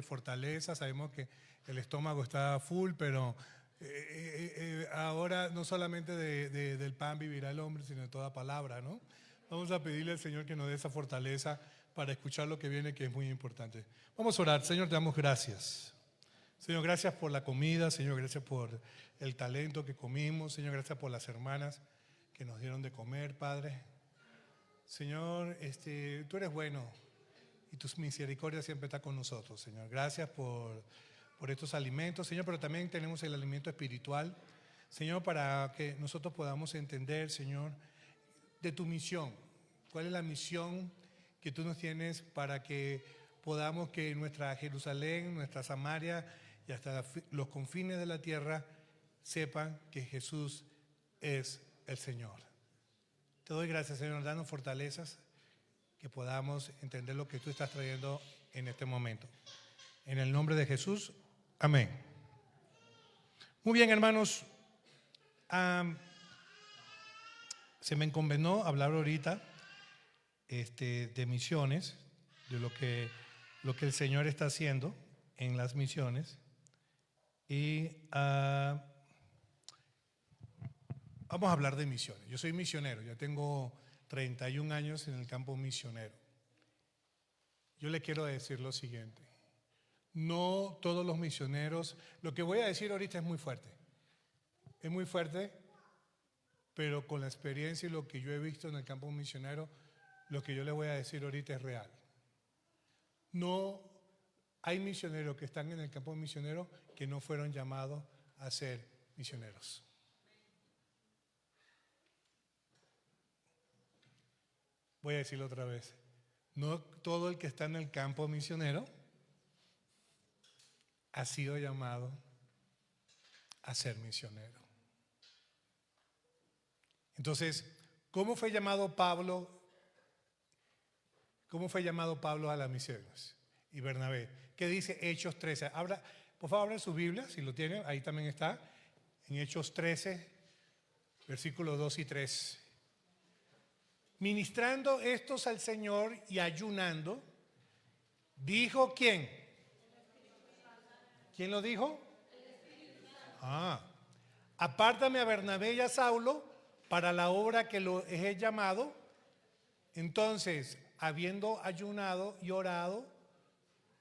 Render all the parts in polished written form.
de fortaleza. Sabemos que el estómago está full, pero ahora no solamente del pan vivirá el hombre, sino de toda palabra, ¿no? Vamos a pedirle al Señor que nos dé esa fortaleza para escuchar lo que viene, que es muy importante. Vamos a orar. Señor, te damos gracias. Señor, gracias por la comida. Señor, gracias por el talento que comimos. Señor, gracias por las hermanas que nos dieron de comer, Padre. Señor, tú eres bueno y tus misericordias siempre están con nosotros, Señor. Gracias por estos alimentos, Señor, pero también tenemos el alimento espiritual, Señor, para que nosotros podamos entender, Señor, de tu misión. ¿Cuál es la misión que tú nos tienes para que podamos que nuestra Jerusalén, nuestra Samaria y hasta los confines de la tierra sepan que Jesús es el Señor? Te doy gracias, Señor, danos fortalezas que podamos entender lo que tú estás trayendo en este momento. En el nombre de Jesús, amén. Muy bien, hermanos. Se me encomendó hablar ahorita de misiones, de lo que el Señor está haciendo en las misiones. Y vamos a hablar de misiones. Yo soy misionero, ya tengo 31 años en el campo misionero. Yo le quiero decir lo siguiente: no todos los misioneros, lo que voy a decir ahorita es muy fuerte, pero con la experiencia y lo que yo he visto en el campo misionero, lo que yo le voy a decir ahorita es real. No hay misioneros que están en el campo misionero que no fueron llamados a ser misioneros. Voy a decirlo otra vez. No todo el que está en el campo misionero ha sido llamado a ser misionero. Entonces, ¿cómo fue llamado Pablo? ¿Cómo fue llamado Pablo a las misiones? Y Bernabé. ¿Qué dice Hechos 13? Por favor, abran su Biblia, si lo tienen, ahí también está. En Hechos 13, versículos 2 y 3. Ministrando estos al Señor y ayunando, dijo ¿quién? ¿Quién lo dijo? Apártame a Bernabé y a Saulo para la obra que los he llamado. Entonces, habiendo ayunado y orado,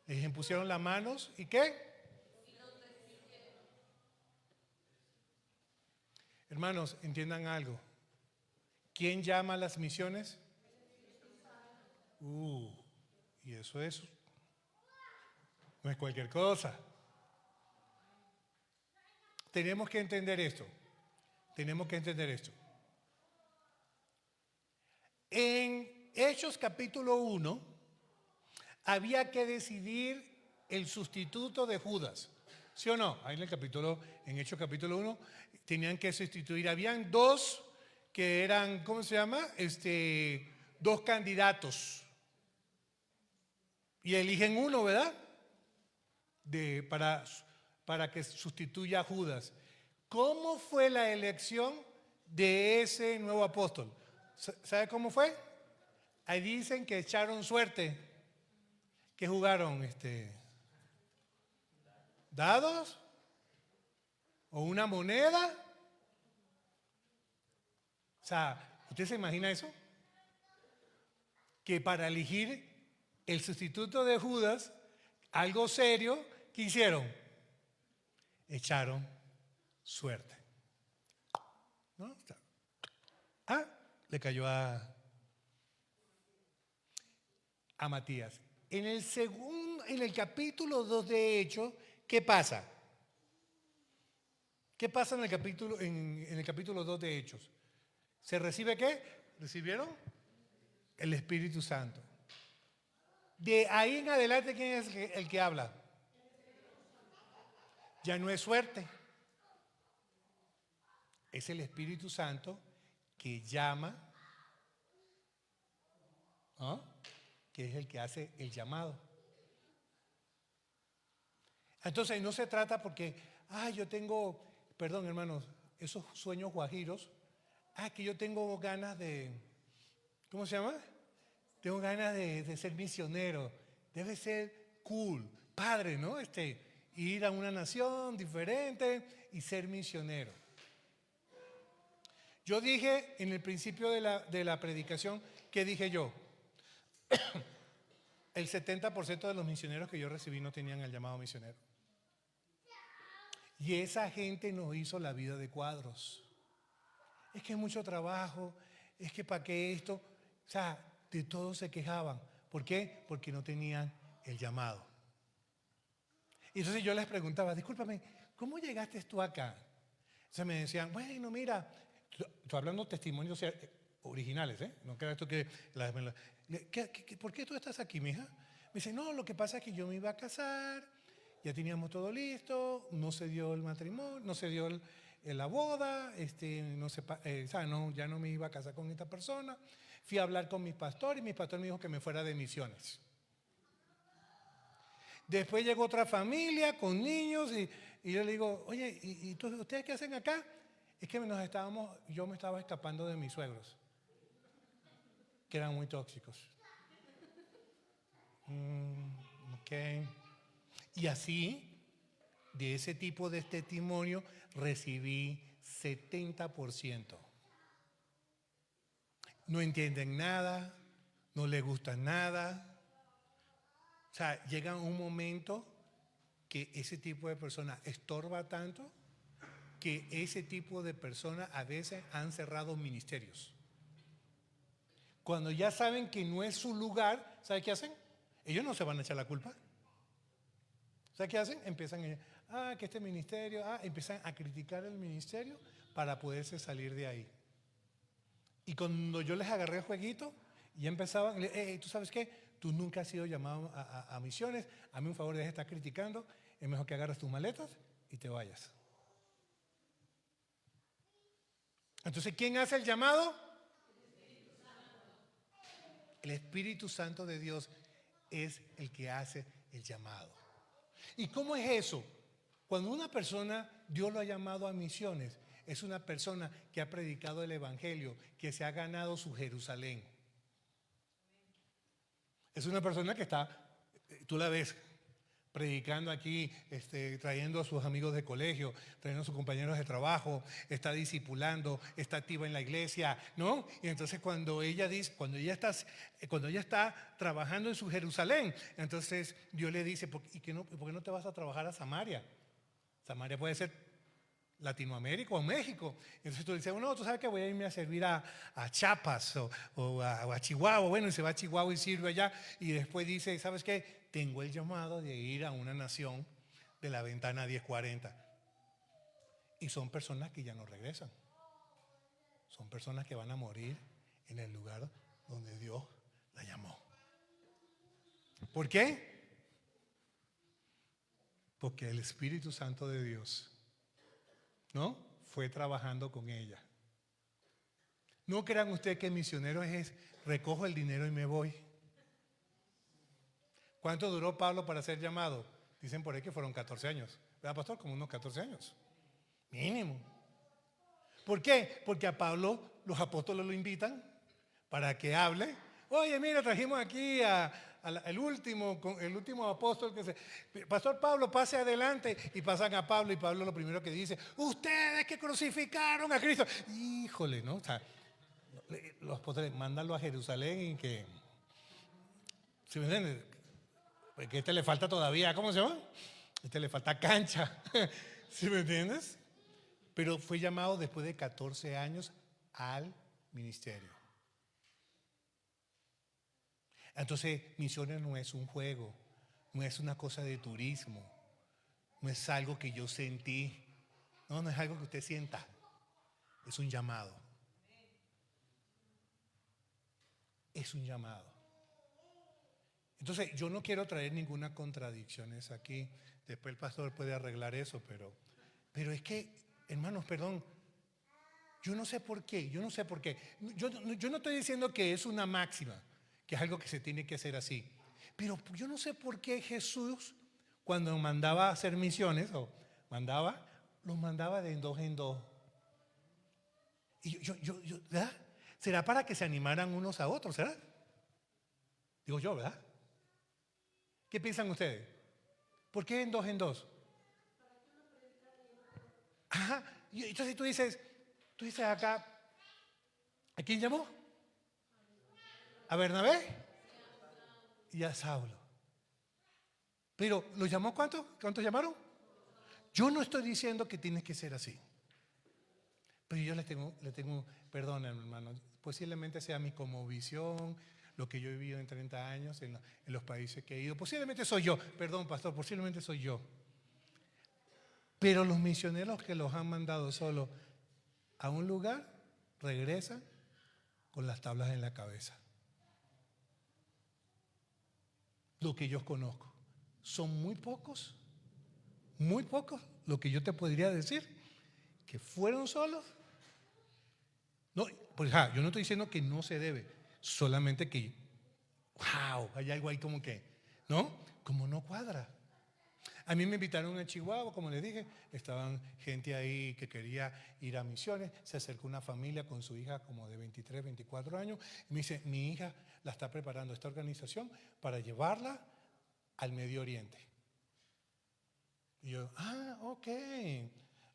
les impusieron las manos y ¿qué? Hermanos, entiendan algo. ¿Quién llama a las misiones? Y eso no es cualquier cosa. Tenemos que entender esto. En Hechos capítulo 1 había que decidir el sustituto de Judas. ¿Sí o no? Ahí en Hechos capítulo 1 tenían que sustituir. Habían dos que eran, ¿cómo se llama? Dos candidatos. Y eligen uno, ¿verdad? Para que sustituya a Judas. ¿Cómo fue la elección de ese nuevo apóstol? ¿Sabe cómo fue? Ahí dicen que echaron suerte. ¿Qué jugaron? ¿Dados? ¿O una moneda? O sea, ¿usted se imagina eso? Que para elegir el sustituto de Judas, algo serio, ¿qué hicieron? Echaron suerte. ¿No? Le cayó a Matías. En el capítulo 2 de Hechos, ¿qué pasa? ¿Qué pasa en el capítulo 2 de Hechos? ¿Se recibe qué? ¿Recibieron? El Espíritu Santo. De ahí en adelante, ¿quién es el que habla? Ya no es suerte. Es el Espíritu Santo que llama, que es el que hace el llamado. Entonces no se trata porque, yo tengo, perdón hermanos, esos sueños guajiros, que yo tengo ganas de, ¿cómo se llama? Tengo ganas de ser misionero. Debe ser cool. padre, ¿no? Ir a una nación diferente y ser misionero. Yo dije en el principio de la predicación, ¿qué dije yo? El 70% de los misioneros que yo recibí no tenían el llamado misionero. Y esa gente nos hizo la vida de cuadros. Es que es mucho trabajo, es que para qué esto. O sea, de todo se quejaban. ¿Por qué? Porque no tenían el llamado. Y entonces yo les preguntaba, discúlpame, ¿cómo llegaste tú acá? Entonces me decían, bueno, mira, estoy hablando de testimonios originales, ¿eh? No creas tú que... ¿Por qué tú estás aquí, mija? Me dice, no, lo que pasa es que yo me iba a casar, ya teníamos todo listo, no se dio el matrimonio, no se dio la boda, ya no me iba a casar con esta persona. Fui a hablar con mi pastor y mi pastor me dijo que me fuera de misiones. Después llegó otra familia con niños y yo le digo, oye, ¿y ustedes qué hacen acá? Es que yo me estaba escapando de mis suegros, que eran muy tóxicos. Ok. Y así, de ese tipo de testimonio, recibí 70%. No entienden nada, no les gusta nada. O sea, llega un momento que ese tipo de persona estorba tanto que ese tipo de personas a veces han cerrado ministerios. Cuando ya saben que no es su lugar, ¿sabe qué hacen? Ellos no se van a echar la culpa. ¿Sabe qué hacen? Empiezan que este ministerio, empiezan a criticar el ministerio para poderse salir de ahí. Y cuando yo les agarré el jueguito, ya empezaban, ¿tú sabes qué? Tú nunca has sido llamado a misiones, a mí un favor, deja de estar criticando, es mejor que agarres tus maletas y te vayas. Entonces, ¿quién hace el llamado? El Espíritu Santo de Dios es el que hace el llamado. ¿Y cómo es eso? Cuando una persona, Dios lo ha llamado a misiones, es una persona que ha predicado el Evangelio, que se ha ganado su Jerusalén. Es una persona que está, tú la ves, predicando aquí, trayendo a sus amigos de colegio, trayendo a sus compañeros de trabajo, está discipulando, está activa en la iglesia, ¿no? Y entonces cuando ella está trabajando en su Jerusalén, entonces Dios le dice, ¿por qué no te vas a trabajar a Samaria? Samaria puede ser Latinoamérica o México. Entonces tú dices, bueno, tú sabes que voy a irme a servir a Chiapas o a Chihuahua. Bueno, y se va a Chihuahua y sirve allá. Y después dice, ¿sabes qué? Tengo el llamado de ir a una nación de la ventana 1040. Y son personas que ya no regresan. Son personas que van a morir en el lugar donde Dios la llamó. ¿Por qué? Porque el Espíritu Santo de Dios, ¿no?, fue trabajando con ella. No crean ustedes que misioneros es recojo el dinero y me voy. ¿Cuánto duró Pablo para ser llamado? Dicen por ahí que fueron 14 años. ¿Verdad, pastor? Como unos 14 años. Mínimo. ¿Por qué? Porque a Pablo los apóstoles lo invitan para que hable. Oye, mira, trajimos aquí el último apóstol Pastor Pablo, pase adelante. Y pasan a Pablo y Pablo lo primero que dice, ustedes que crucificaron a Cristo. Híjole, ¿no? O sea, los apóstoles, mándalo a Jerusalén y que... ¿Sí me entiendes? Porque le falta todavía, ¿cómo se llama? Le falta cancha. ¿Sí me entiendes? Pero fue llamado después de 14 años al ministerio. Entonces, misiones no es un juego, no es una cosa de turismo, no es algo que yo sentí, no es algo que usted sienta, es un llamado. Es un llamado. Entonces, yo no quiero traer ninguna contradicción aquí. Después el pastor puede arreglar eso, pero es que, hermanos, perdón, yo no sé por qué. Yo no estoy diciendo que es una máxima, que es algo que se tiene que hacer así. Pero yo no sé por qué Jesús, cuando mandaba a hacer misiones, los mandaba de en dos en dos. Y ¿verdad? ¿Será para que se animaran unos a otros, será? Digo yo, ¿verdad? ¿Qué piensan ustedes? ¿Por qué en dos en dos? Ajá. Y entonces tú dices acá, ¿a quién llamó? ¿A Bernabé? Y a Saulo. Pero, ¿lo llamó cuántos? ¿Cuántos llamaron? Yo no estoy diciendo que tienes que ser así. Pero yo perdón, hermano, posiblemente sea mi conmovisión, lo que yo he vivido en 30 años, en los países que he ido. Posiblemente soy yo, perdón, pastor, posiblemente soy yo. Pero los misioneros que los han mandado solo a un lugar, regresan con las tablas en la cabeza. Lo que yo conozco. Son muy pocos lo que yo te podría decir, que fueron solos. No, pues yo no estoy diciendo que no se debe, solamente que, wow, hay algo ahí como que, ¿no? Como no cuadra. A mí me invitaron a Chihuahua, como les dije, estaban gente ahí que quería ir a misiones, se acercó una familia con su hija como de 23, 24 años, y me dice, mi hija la está preparando esta organización para llevarla al Medio Oriente. Y yo, ok,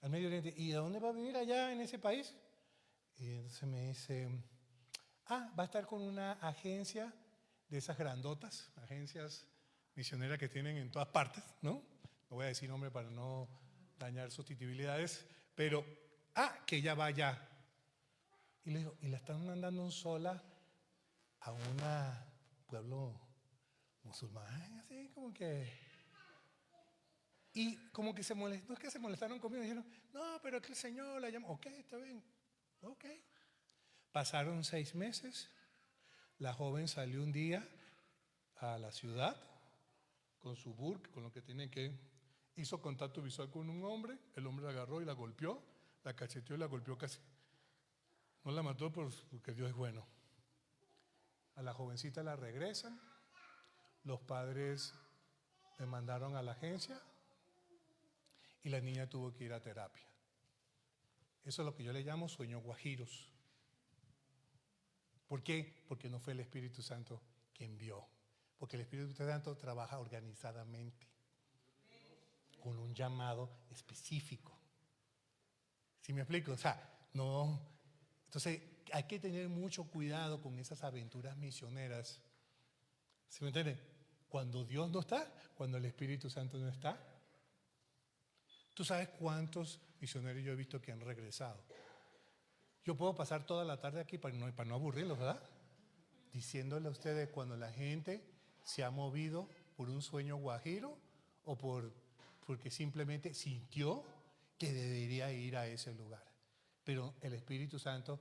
al Medio Oriente. ¿Y a dónde va a vivir allá en ese país? Y entonces me dice, va a estar con una agencia de esas grandotas, agencias misioneras que tienen en todas partes, ¿no? No voy a decir nombre para no dañar susceptibilidades, pero, que ella vaya. Y le digo, y la están mandando sola a un pueblo musulmán, así como que. Y como que se molestó, no es que se molestaron conmigo, dijeron, no, pero que el Señor la llamó. Ok, está bien, ok. Pasaron 6 meses, la joven salió un día a la ciudad con su burka, con lo que tiene que, hizo contacto visual con un hombre, el hombre la agarró y la golpeó, la cacheteó y la golpeó casi. No la mató porque Dios es bueno. A la jovencita la regresan, los padres le mandaron a la agencia y la niña tuvo que ir a terapia. Eso es lo que yo le llamo sueños guajiros. ¿Por qué? Porque no fue el Espíritu Santo quien vio. Porque el Espíritu Santo trabaja organizadamente, con un llamado específico. ¿Sí me explico? O sea, no. Entonces, hay que tener mucho cuidado con esas aventuras misioneras. ¿Sí me entiende? Cuando Dios no está, cuando el Espíritu Santo no está. ¿Tú sabes cuántos misioneros yo he visto que han regresado? Yo puedo pasar toda la tarde aquí para no aburrirlos, ¿verdad? Diciéndole a ustedes cuando la gente se ha movido por un sueño guajiro o porque simplemente sintió que debería ir a ese lugar. Pero el Espíritu Santo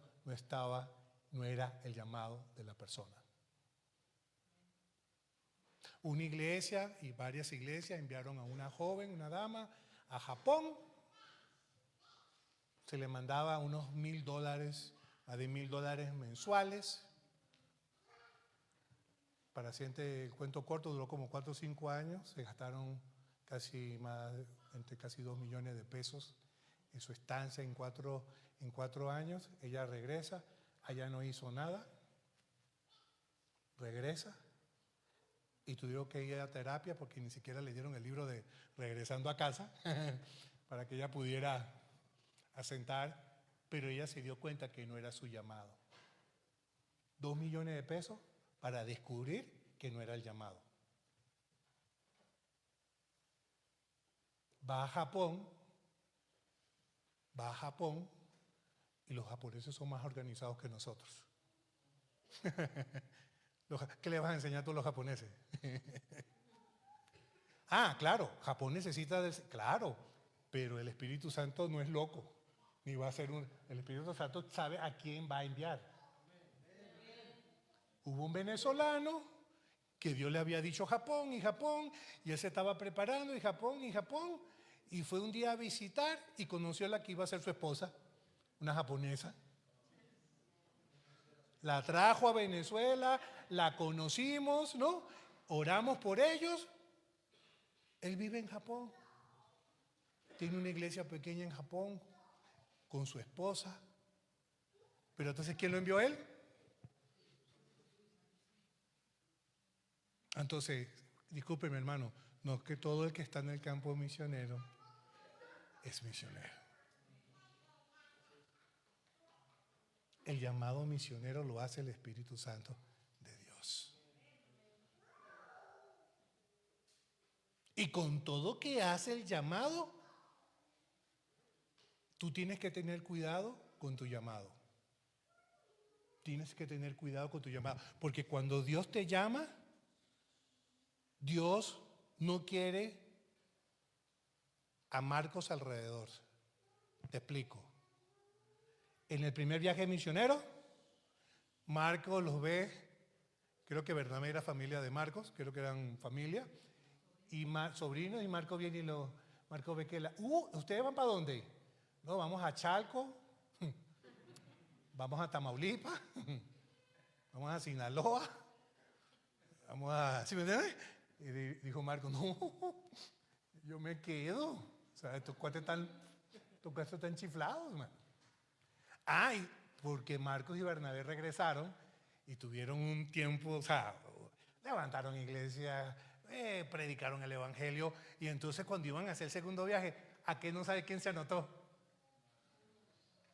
no era el llamado de la persona. Una iglesia y varias iglesias enviaron a una joven, una dama, a Japón. Se le mandaba unos $1,000, más de $1,000 mensuales. Para hacerte el cuento corto, duró como 4 o 5 años. Se gastaron entre casi 2 millones de pesos en su estancia en 4 años. Ella regresa, allá no hizo nada. Regresa y tuvieron que ir a terapia porque ni siquiera le dieron el libro de Regresando a Casa para que ella pudiera asentar, pero ella se dio cuenta que no era su llamado. 2 millones de pesos para descubrir que no era el llamado. Va a Japón y los japoneses son más organizados que nosotros. ¿Qué le vas a enseñar a todos los japoneses? Claro, Japón necesita claro, pero el Espíritu Santo no es loco, ni va a ser el Espíritu Santo sabe a quién va a enviar. Hubo un venezolano que Dios le había dicho Japón, y él se estaba preparando, y Japón, y fue un día a visitar y conoció a la que iba a ser su esposa, una japonesa. La trajo a Venezuela, la conocimos, ¿no? Oramos por ellos. Él vive en Japón. Tiene una iglesia pequeña en Japón con su esposa. Pero entonces, ¿quién lo envió a él? Entonces, discúlpeme, hermano, No es que todo el que está en el campo misionero es misionero. El llamado misionero lo hace el Espíritu Santo de Dios. Y con todo que hace el llamado, tú tienes que tener cuidado con tu llamado. Tienes que tener cuidado con tu llamado. Porque cuando Dios te llama, Dios no quiere a Marcos alrededor. Te explico. En el primer viaje misionero, Marcos los ve, creo que Bernabé era familia de Marcos, creo que eran familia, y sobrinos, y Marcos viene y Marcos ve que ¿ustedes van para dónde? No, vamos a Chalco, vamos a Tamaulipas, vamos a Sinaloa, vamos a... ¿Sí me entiendes? Y dijo Marcos, no, yo me quedo. O sea, estos cuates están chiflados, man. Ay, porque Marcos y Bernabé regresaron y tuvieron un tiempo, o sea, levantaron iglesias, predicaron el evangelio, y entonces cuando iban a hacer el segundo viaje, ¿a qué no sabe quién se anotó?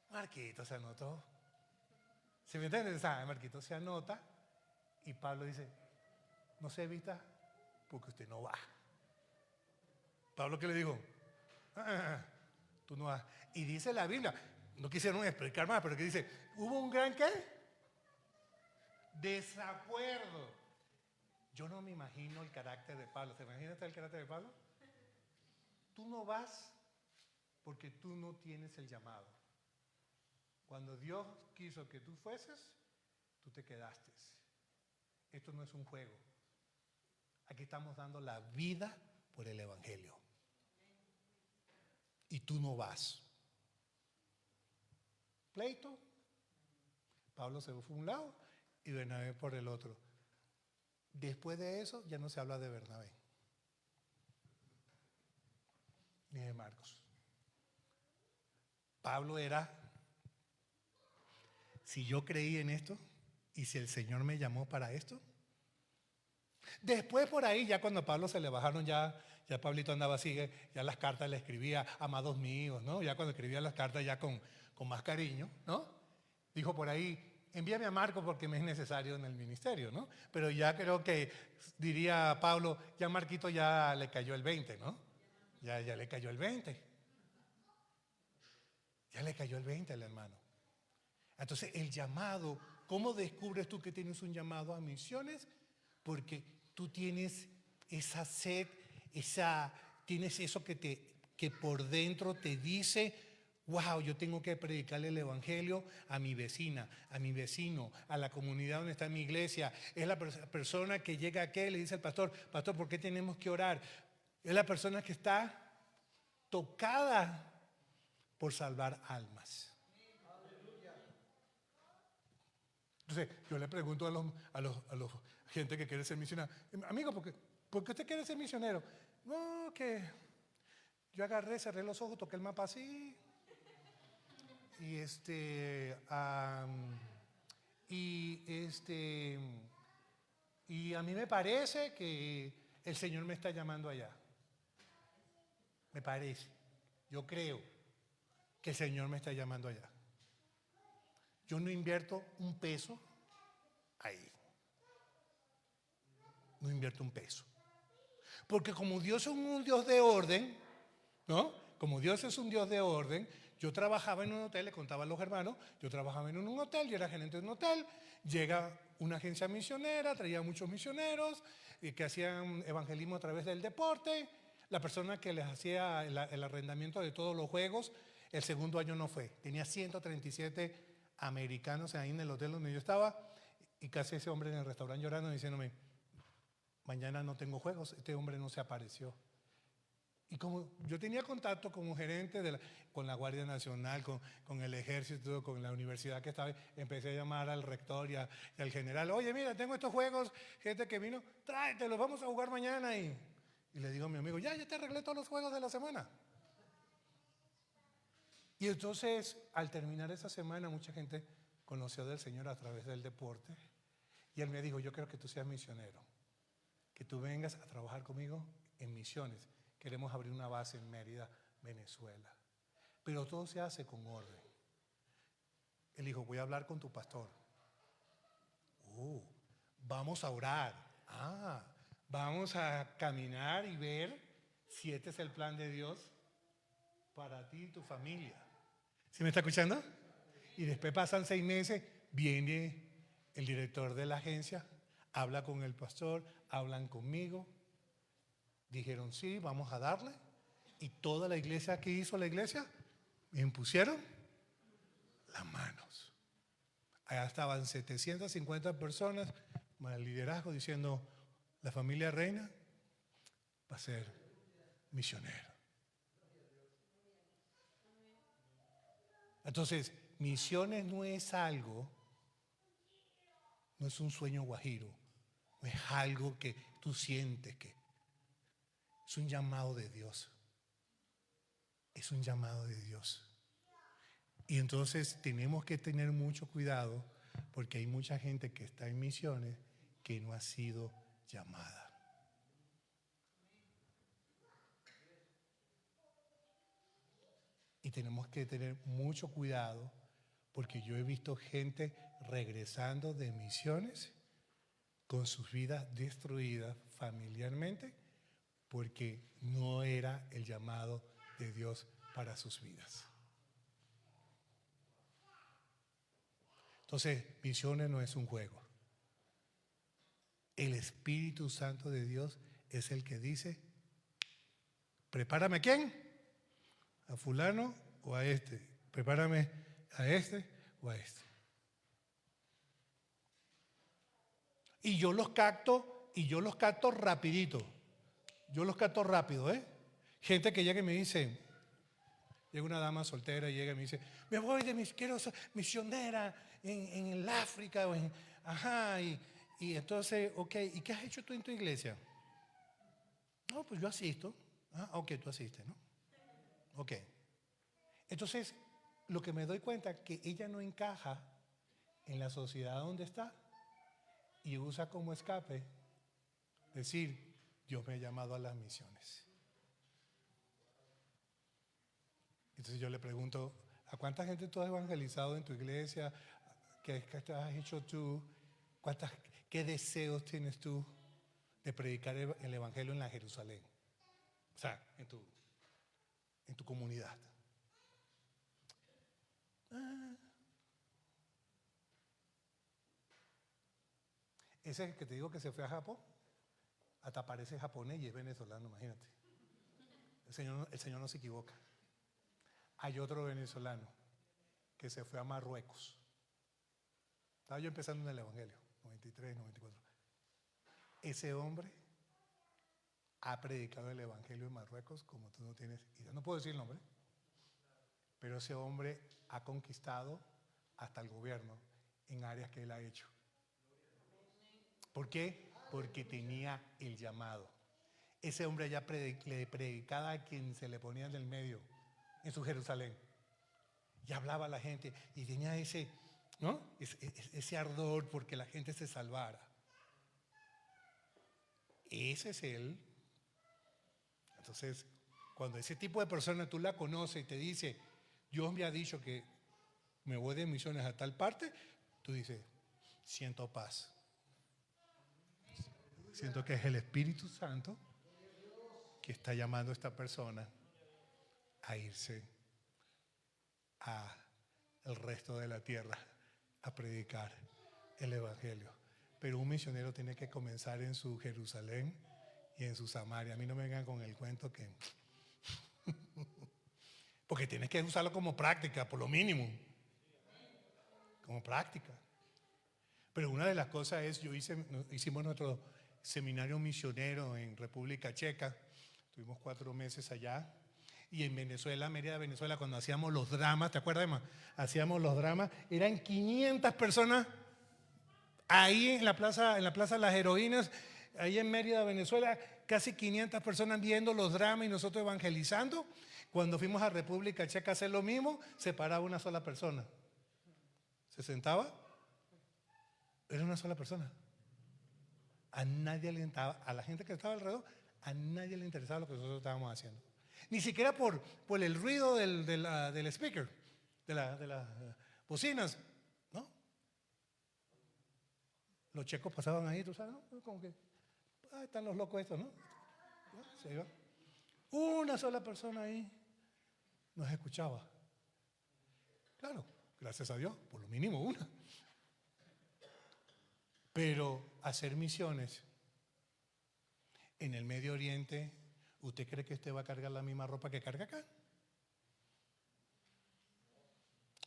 Marquito se anotó. ¿Se me entiende? O sea, Marquito se anota y Pablo dice, no se evita porque usted no va. Pablo, ¿qué le dijo? Tú no vas. Y dice la Biblia, no quisieron explicar más, pero que dice, hubo un gran ¿qué? Desacuerdo. Yo no me imagino el carácter de Pablo. ¿Se imagina el carácter de Pablo? Tú no vas porque tú no tienes el llamado. Cuando Dios quiso que tú fueses, tú te quedaste. Esto no es un juego. Aquí estamos dando la vida por el evangelio. Y tú no vas. Pleito. Pablo se fue por un lado y Bernabé por el otro. Después de eso ya no se habla de Bernabé ni de Marcos. Pablo era, si yo creí en esto y si el Señor me llamó para esto. Después por ahí, ya cuando a Pablo se le bajaron, ya Pablito andaba así, ya las cartas le escribía, amados míos, ¿no? Ya cuando escribía las cartas ya con más cariño, ¿no? Dijo por ahí, envíame a Marcos porque me es necesario en el ministerio, ¿no? Pero ya creo que diría Pablo, ya a Marquito ya le cayó el 20, ¿no? Ya le cayó el 20. Ya le cayó el 20 al hermano. Entonces el llamado, ¿cómo descubres tú que tienes un llamado a misiones? Porque tú tienes esa sed, tienes eso que por dentro te dice, wow, yo tengo que predicarle el evangelio a mi vecina, a mi vecino, a la comunidad donde está mi iglesia. Es la persona que llega aquí y le dice al pastor, pastor, ¿por qué tenemos que orar? Es la persona que está tocada por salvar almas. Entonces, yo le pregunto a los gente que quiere ser misionero, amigo, ¿por qué usted quiere ser misionero? No, que yo agarré, cerré los ojos, toqué el mapa así, y a mí me parece que el Señor me está llamando allá. Me parece, yo creo que el Señor me está llamando allá. Yo no invierto un peso ahí. No invierto un peso. Porque como Dios es un Dios de orden, ¿no? Como Dios es un Dios de orden, yo trabajaba en un hotel, le contaba a los hermanos, yo trabajaba en un hotel, yo era gerente de un hotel, llega una agencia misionera, traía muchos misioneros que hacían evangelismo a través del deporte. La persona que les hacía el arrendamiento de todos los juegos, el segundo año no fue. Tenía 137 americanos ahí en el hotel donde yo estaba, y casi ese hombre en el restaurante llorando diciéndome, mañana no tengo juegos, este hombre no se apareció. Y como yo tenía contacto como gerente con la Guardia Nacional, con el ejército, con la universidad que estaba, empecé a llamar al rector y al general, oye, mira, tengo estos juegos, gente que vino, tráetelos, vamos a jugar mañana. Y le digo a mi amigo, ya te arreglé todos los juegos de la semana. Y entonces, al terminar esa semana, mucha gente conoció del Señor a través del deporte. Y él me dijo, yo quiero que tú seas misionero, que tú vengas a trabajar conmigo en misiones. Queremos abrir una base en Mérida, Venezuela. Pero todo se hace con orden. Él dijo, voy a hablar con tu pastor. Vamos a orar. Vamos a caminar y ver si este es el plan de Dios para ti y tu familia. ¿Sí me está escuchando? Y después pasan 6 meses, viene el director de la agencia, habla con el pastor, hablan conmigo. Dijeron, sí, vamos a darle. Y toda la iglesia, ¿qué hizo la iglesia? Me impusieron las manos. Allá estaban 750 personas, más el liderazgo, diciendo, la familia Reina va a ser misionero. Entonces, misiones no es algo, no es un sueño guajiro, no es algo que tú sientes que es un llamado de Dios. Es un llamado de Dios. Y entonces tenemos que tener mucho cuidado porque hay mucha gente que está en misiones que no ha sido llamada. Y tenemos que tener mucho cuidado porque yo he visto gente regresando de misiones con sus vidas destruidas familiarmente porque no era el llamado de Dios para sus vidas. Entonces, misiones no es un juego. El Espíritu Santo de Dios es el que dice, prepárame ¿a quién? ¿A fulano o a este? Prepárame a este o a este. Y yo los capto rapidito. Yo los capto rápido, ¿eh? Gente que llega y me dice, llega una dama soltera y llega y me dice, me voy quiero ser misionera en el África. Y entonces, ok, ¿y qué has hecho tú en tu iglesia? No, pues yo asisto. Ok, tú asistes, ¿no? Ok. Entonces, lo que me doy cuenta es que ella no encaja en la sociedad donde está y usa como escape decir, Dios me ha llamado a las misiones. Entonces yo le pregunto, ¿a cuánta gente tú has evangelizado en tu iglesia? ¿Qué has hecho tú? ¿Qué deseos tienes tú de predicar el evangelio en la Jerusalén? O sea, en tu comunidad. Ese que te digo que se fue a Japón, hasta parece japonés y es venezolano, imagínate. El Señor no se equivoca. Hay otro venezolano que se fue a Marruecos. Estaba yo empezando en el evangelio, 93, 94. Ese hombre ha predicado el evangelio en Marruecos como tú no tienes idea. No puedo decir el nombre, pero ese hombre ha conquistado hasta el gobierno en áreas que él ha hecho. ¿Por qué? Porque tenía el llamado. Ese hombre allá le predicaba a quien se le ponía en el medio, en su Jerusalén. Y hablaba a la gente y tenía ese, ¿no? Ese ardor porque la gente se salvara. Ese es él. Entonces, cuando ese tipo de persona tú la conoces y te dice, Dios me ha dicho que me voy de misiones a tal parte, tú dices, siento paz. Siento que es el Espíritu Santo que está llamando a esta persona a irse al resto de la tierra a predicar el evangelio. Pero un misionero tiene que comenzar en su Jerusalén y en su Samaria. A mí no me vengan con el cuento que porque tienes que usarlo como práctica, por lo mínimo, como práctica. Pero una de las cosas es, hicimos nuestro seminario misionero en República Checa, tuvimos 4 meses allá. Y en Venezuela, Mérida, Venezuela, cuando hacíamos los dramas, ¿te acuerdas, Emma? Hacíamos los dramas, eran 500 personas ahí en la plaza de las Heroínas, ahí en Mérida, Venezuela, casi 500 personas viendo los dramas y nosotros evangelizando. Cuando fuimos a República Checa a hacer lo mismo, se paraba una sola persona. Se sentaba, era una sola persona. A nadie alentaba, a la gente que estaba alrededor, A nadie le interesaba lo que nosotros estábamos haciendo. Ni siquiera por el ruido del speaker, de las bocinas, ¿no? Los checos pasaban ahí, tú sabes, ¿no? Como que, están los locos estos, ¿no? Se iba. Una sola persona ahí nos escuchaba. Claro, gracias a Dios, por lo mínimo una. Pero hacer misiones en el Medio Oriente, ¿usted cree que usted va a cargar la misma ropa que carga acá?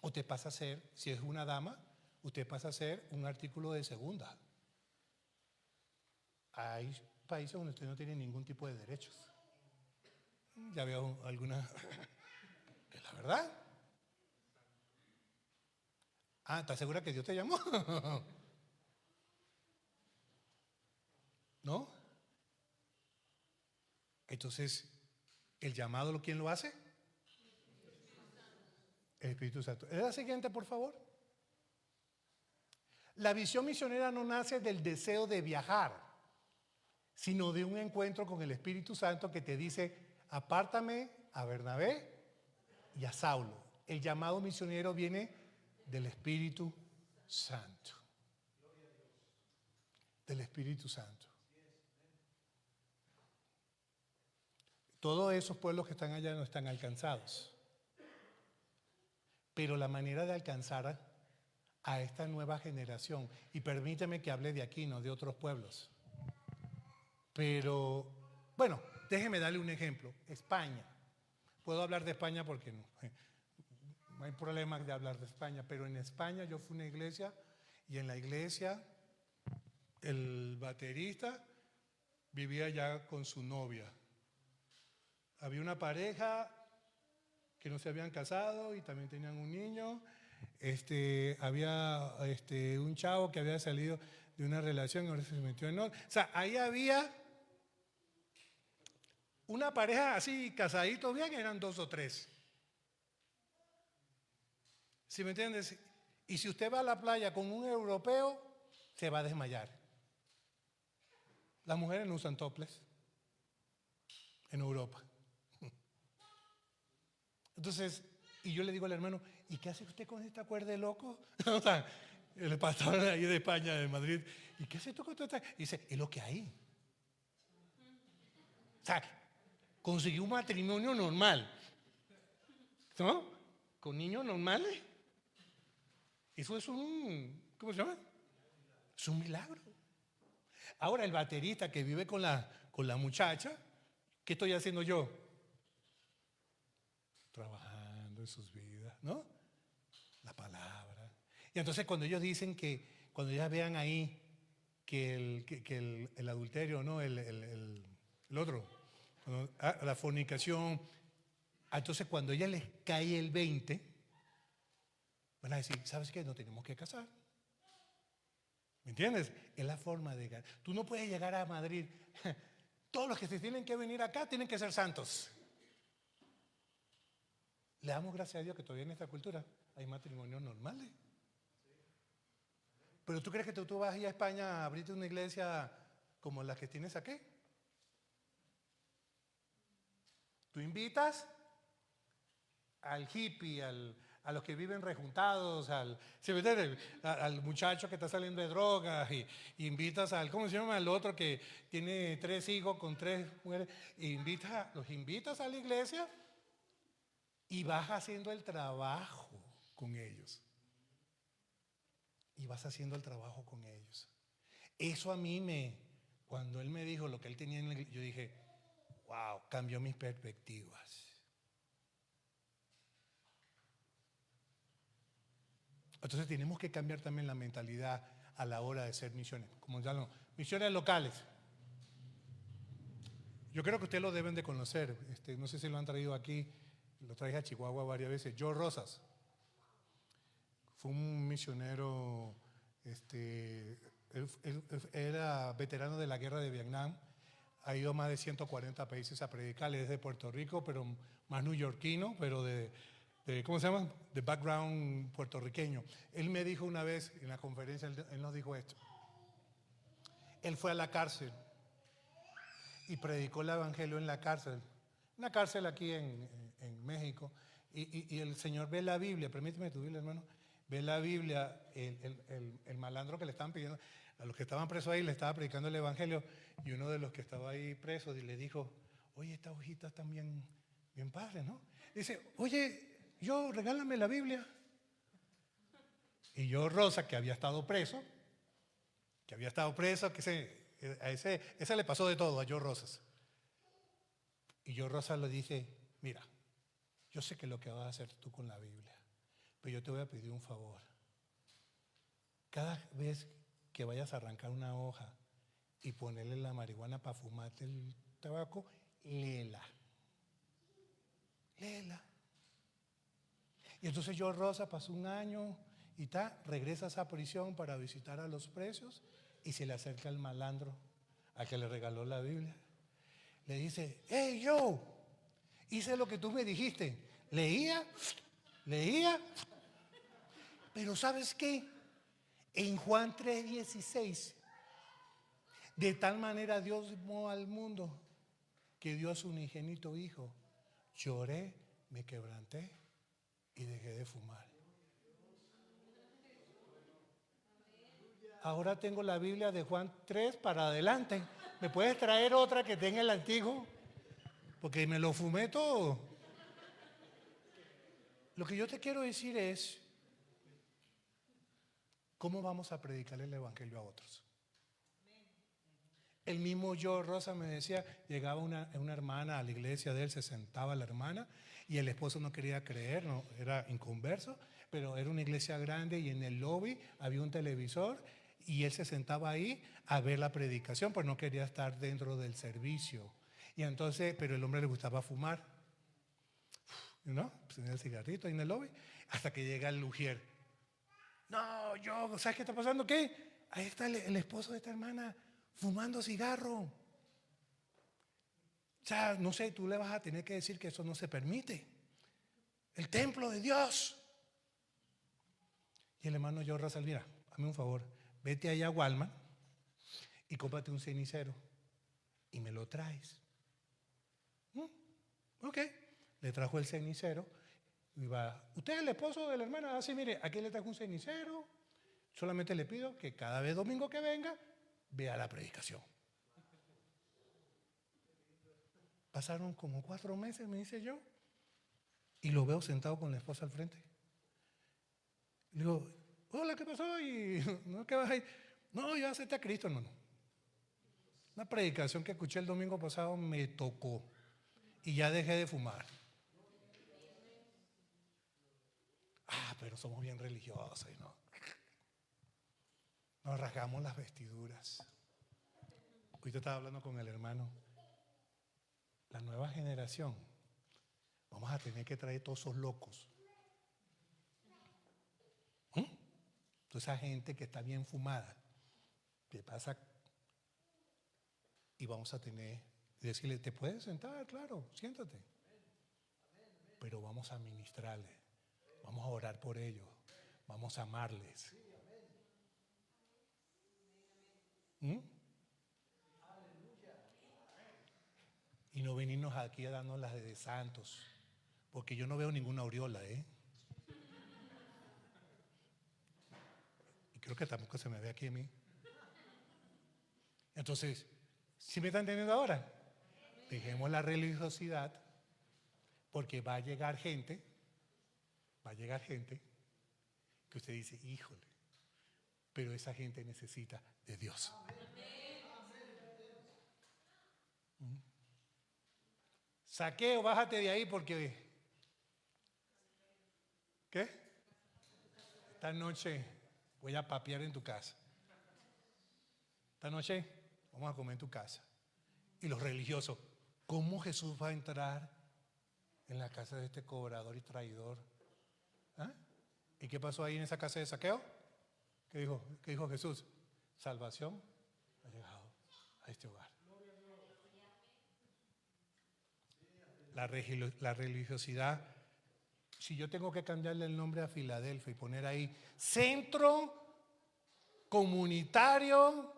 Usted pasa a ser, si es una dama, usted pasa a ser un artículo de segunda. Hay países donde usted no tiene ningún tipo de derechos. Ya veo alguna, que la verdad. ¿Estás segura que Dios te llamó? ¿No? Entonces, ¿el llamado quién lo hace? El Espíritu Santo. ¿Es la siguiente, por favor? La visión misionera no nace del deseo de viajar, sino de un encuentro con el Espíritu Santo que te dice, apártame a Bernabé y a Saulo. El llamado misionero viene del Espíritu Santo. Del Espíritu Santo. Todos esos pueblos que están allá no están alcanzados. Pero la manera de alcanzar a esta nueva generación, y permíteme que hable de aquí, no de otros pueblos. Pero, bueno, déjeme darle un ejemplo. España. Puedo hablar de España porque no hay problema de hablar de España, pero en España yo fui a una iglesia y en la iglesia el baterista vivía ya con su novia. Había una pareja que no se habían casado y también tenían un niño. Había un chavo que había salido de una relación y ahora se metió en otra. O sea, ahí había una pareja así, casaditos bien, eran 2 o 3. ¿Sí me entiendes? Y si usted va a la playa con un europeo, se va a desmayar. Las mujeres no usan toples en Europa. Entonces, y yo le digo al hermano, ¿y qué hace usted con esta cuerda de loco? O sea, el pastor ahí de España, de Madrid, ¿y qué hace tú con esta? Y dice, es lo que hay. O sea, consiguió un matrimonio normal, ¿no? Con niños normales. Eso es ¿cómo se llama? Es un milagro. Ahora el baterista que vive con la muchacha, ¿qué estoy haciendo yo? Trabajando en sus vidas, ¿no? La palabra. Y entonces cuando ellos dicen cuando ellas vean ahí que el adulterio, ¿no? El otro, la fornicación, entonces cuando ella les cae el 20, van a decir, ¿sabes qué? No tenemos que casar. ¿Me entiendes? Es la forma de llegar. Tú no puedes llegar a Madrid. Todos los que se tienen que venir acá tienen que ser santos. Le damos gracias a Dios que todavía en esta cultura hay matrimonios normales. Pero ¿tú crees que tú vas a ir a España a abrirte una iglesia como las que tienes aquí? Tú invitas al hippie, a los que viven rejuntados, ¿se me entiende? Al muchacho que está saliendo de drogas y invitas ¿cómo se llama? Al otro que tiene 3 hijos con 3 mujeres, los invitas a la iglesia y vas haciendo el trabajo con ellos. Y vas haciendo el trabajo con ellos. Eso a mí cuando él me dijo lo que él tenía en la iglesia, yo dije, wow, cambió mis perspectivas. Entonces tenemos que cambiar también la mentalidad a la hora de hacer misiones. Como ya misiones locales. Yo creo que ustedes lo deben de conocer. No sé si lo han traído aquí. Lo traje a Chihuahua varias veces. Joe Rosas. Fue un misionero, él era veterano de la guerra de Vietnam. Ha ido a más de 140 países a predicar. Él es de Puerto Rico, pero más neoyorquino, pero ¿cómo se llama? De background puertorriqueño. Él me dijo una vez en la conferencia, él nos dijo esto. Él fue a la cárcel y predicó el evangelio en la cárcel, una cárcel aquí en México, y el Señor ve la Biblia, permíteme tu Biblia, hermano, ve la Biblia, el malandro que le estaban pidiendo, a los que estaban presos ahí le estaba predicando el evangelio, y uno de los que estaba ahí preso le dijo, oye, estas hojitas están bien padres, ¿no? Dice, oye, regálame la Biblia. Y yo, Rosa, que había estado preso, ese le pasó de todo a yo Rosas. Y yo Rosa le dice, mira, yo sé que lo que vas a hacer tú con la Biblia, pero yo te voy a pedir un favor. Cada vez que vayas a arrancar una hoja y ponerle la marihuana para fumarte el tabaco, léela. Y entonces yo Rosa pasó un año y regresa a esa prisión para visitar a los presos y se le acerca el malandro al que le regaló la Biblia. Le dice, hey, yo, hice lo que tú me dijiste. Leía, pero ¿sabes qué? En Juan 3:16, de tal manera Dios amó al mundo que dio a su unigénito Hijo. Lloré, me quebranté y dejé de fumar. Ahora tengo la Biblia de Juan 3 para adelante. ¿Me puedes traer otra que tenga el antiguo? Porque me lo fumé todo. Lo que yo te quiero decir es, ¿cómo vamos a predicar el evangelio a otros? El mismo yo, Rosa, me decía, llegaba una hermana a la iglesia de él, se sentaba la hermana y el esposo no quería creer, no, era inconverso, pero era una iglesia grande y en el lobby había un televisor y él se sentaba ahí a ver la predicación, pero no quería estar dentro del servicio. Y entonces, pero el hombre le gustaba fumar, ¿no? Pues tenía el cigarrito ahí en el lobby, hasta que llega el Lugier. No, yo, ¿sabes qué está pasando? ¿Qué? Ahí está el esposo de esta hermana fumando cigarro. O sea, no sé, tú le vas a tener que decir que eso no se permite. El templo de Dios. Y el hermano yo, Rafael, mira, hazme un favor, vete allá a Walmart y cómprate un cenicero y me lo traes. Ok, le trajo el cenicero y va, ¿usted es el esposo de la hermana? Así, mire, aquí le trajo un cenicero, solamente le pido que cada vez domingo que venga, vea la predicación. Pasaron como 4 meses, me dice yo, y lo veo sentado con la esposa al frente. Le digo, hola, ¿qué pasó? Y no, ¿qué vas ahí? No, yo acepté a Cristo, hermano. Una predicación que escuché el domingo pasado me tocó y ya dejé de fumar. Pero somos bien religiosos y no. Nos rasgamos las vestiduras. Hoy te estaba hablando con el hermano. La nueva generación, vamos a tener que traer todos esos locos. Toda esa gente que está bien fumada. ¿Qué pasa? Y vamos a tener, decirle, ¿te puedes sentar? Claro, siéntate. Pero vamos a ministrarles, vamos a orar por ellos, vamos a amarles. Y no venirnos aquí a darnos las de santos, porque yo no veo ninguna aureola, y creo que tampoco se me ve aquí a mí. Entonces, ¿sí me están entendiendo ahora? Dejemos la religiosidad, porque va a llegar gente que usted dice, híjole, pero esa gente necesita de Dios. Saqueo, bájate de ahí porque, ¿qué? Esta noche voy a papear en tu casa. Esta noche vamos a comer en tu casa. Y los religiosos, ¿cómo Jesús va a entrar en la casa de este cobrador y traidor? ¿Y qué pasó ahí en esa casa de saqueo? ¿Qué dijo Jesús? Salvación ha llegado a este hogar. La religiosidad, si yo tengo que cambiarle el nombre a Filadelfia y poner ahí Centro Comunitario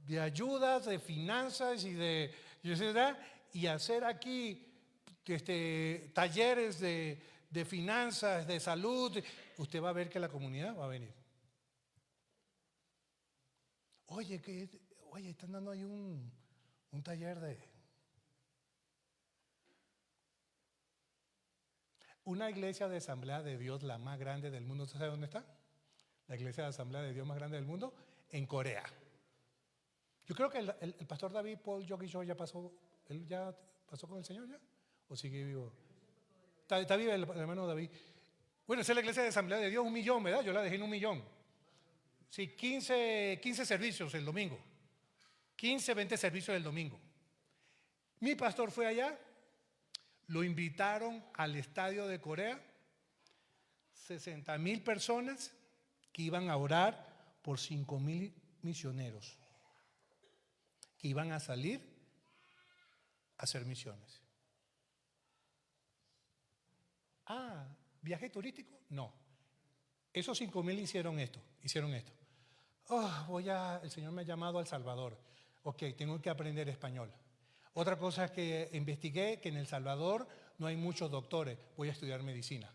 de Ayudas, de Finanzas y de y hacer aquí talleres de finanzas, de salud, usted va a ver que la comunidad va a venir. Oye, están dando ahí un taller de... Una iglesia de Asamblea de Dios, la más grande del mundo, ¿usted sabe dónde está? La iglesia de Asamblea de Dios más grande del mundo, en Corea. Yo creo que el pastor David Paul Yogi-Cho ya pasó, ¿él ya pasó con el Señor ya? ¿O sigue vivo? Está vivo el hermano David. Bueno, esa es la iglesia de Asamblea de Dios, 1 millón, ¿verdad? Yo la dejé en 1 millón. Sí, 15 servicios el domingo. 15, 20 servicios el domingo. Mi pastor fue allá, lo invitaron al estadio de Corea, 60,000 personas que iban a orar por 5,000 misioneros que iban a salir a hacer misiones. ¿Viaje turístico? No. Esos 5,000 hicieron esto. El Señor me ha llamado a El Salvador. Ok, tengo que aprender español. Otra cosa que investigué, que en El Salvador no hay muchos doctores. Voy a estudiar medicina.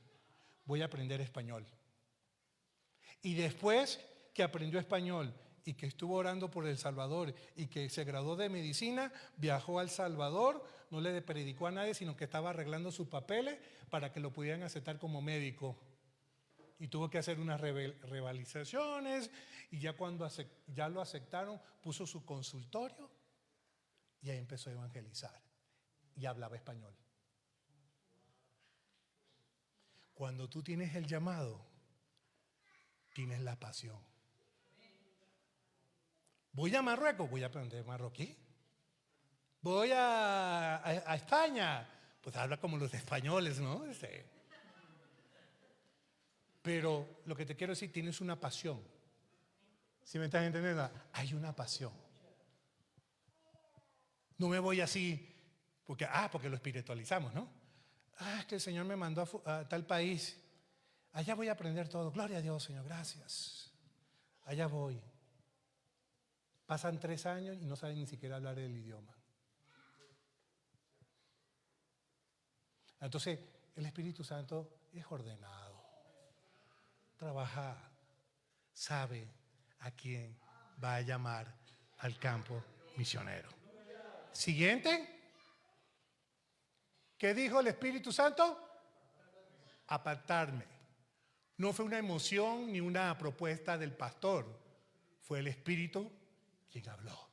Voy a aprender español. Y después que aprendió español y que estuvo orando por El Salvador y que se graduó de medicina, viajó a El Salvador, no le predicó a nadie, sino que estaba arreglando sus papeles para que lo pudieran aceptar como médico. Y tuvo que hacer unas revalidaciones y ya cuando ya lo aceptaron, puso su consultorio y ahí empezó a evangelizar y hablaba español. Cuando tú tienes el llamado, tienes la pasión. Voy a Marruecos, voy a aprender marroquí. Voy a España, pues habla como los españoles, ¿no? Pero lo que te quiero decir, tienes una pasión. ¿Sí me estás entendiendo? Hay una pasión. No me voy así, porque lo espiritualizamos, ¿no? Es que el Señor me mandó a tal país. Allá voy a aprender todo. Gloria a Dios, Señor, gracias. Allá voy. Pasan 3 años y no saben ni siquiera hablar el idioma. Entonces, el Espíritu Santo es ordenado. Trabaja, sabe a quién va a llamar al campo misionero. Siguiente. ¿Qué dijo el Espíritu Santo? Apartarme. No fue una emoción ni una propuesta del pastor. Fue el Espíritu quien habló.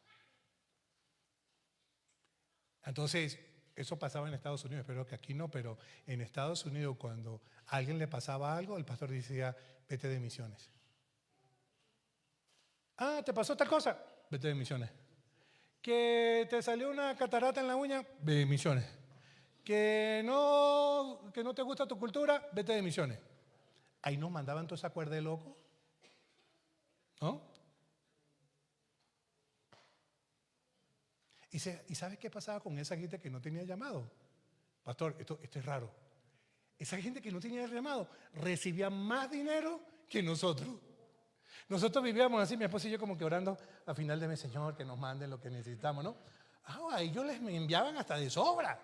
Entonces, eso pasaba en Estados Unidos. Espero que aquí no, pero en Estados Unidos cuando a alguien le pasaba algo, el pastor decía, vete de misiones. ¿Te pasó tal cosa? Vete de misiones. ¿Que te salió una catarata en la uña? Ve de misiones. ¿Que no te gusta tu cultura? Vete de misiones. Ahí nos mandaban toda esa cuerda de loco, ¿no? ¿Y sabes qué pasaba con esa gente que no tenía llamado? Pastor, esto es raro. Esa gente que no tenía llamado recibía más dinero que nosotros. Nosotros vivíamos así, mi esposa y yo como que orando a final de mes, Señor, que nos manden lo que necesitamos, ¿no? A ellos les enviaban hasta de sobra.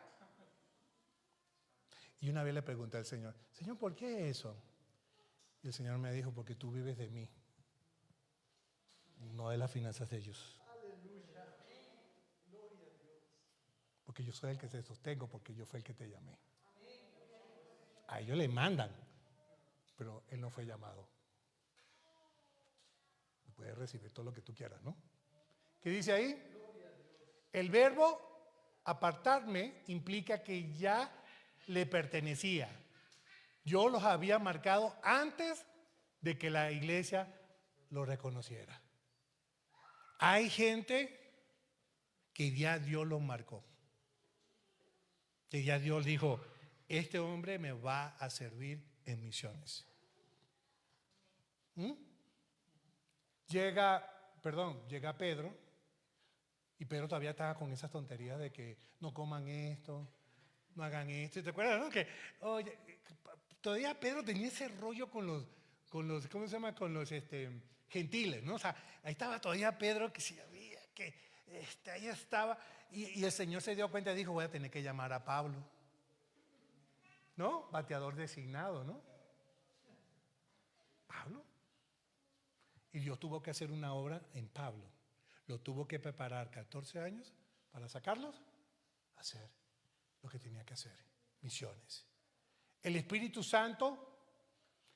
Y una vez le pregunté al Señor, Señor, ¿por qué eso? Y el Señor me dijo, porque tú vives de mí, no de las finanzas de ellos. Porque yo soy el que te sostengo, porque yo fui el que te llamé. A ellos le mandan, pero él no fue llamado. Puedes recibir todo lo que tú quieras, ¿no? ¿Qué dice ahí? El verbo apartarme implica que ya le pertenecía. Yo los había marcado antes de que la iglesia lo reconociera. Hay gente que ya Dios los marcó. Que ya Dios dijo, este hombre me va a servir en misiones. Llega Pedro, y Pedro todavía estaba con esas tonterías de que no coman esto, no hagan esto. ¿Te acuerdas, no? Que, oye, todavía Pedro tenía ese rollo con los ¿cómo se llama? Con los gentiles, ¿no? O sea, ahí estaba todavía Pedro que sabía que ahí estaba. Y el Señor se dio cuenta y dijo, voy a tener que llamar a Pablo. ¿No? Bateador designado, ¿no? Pablo. Y Dios tuvo que hacer una obra en Pablo. Lo tuvo que preparar 14 años para sacarlos a hacer lo que tenía que hacer. Misiones. El Espíritu Santo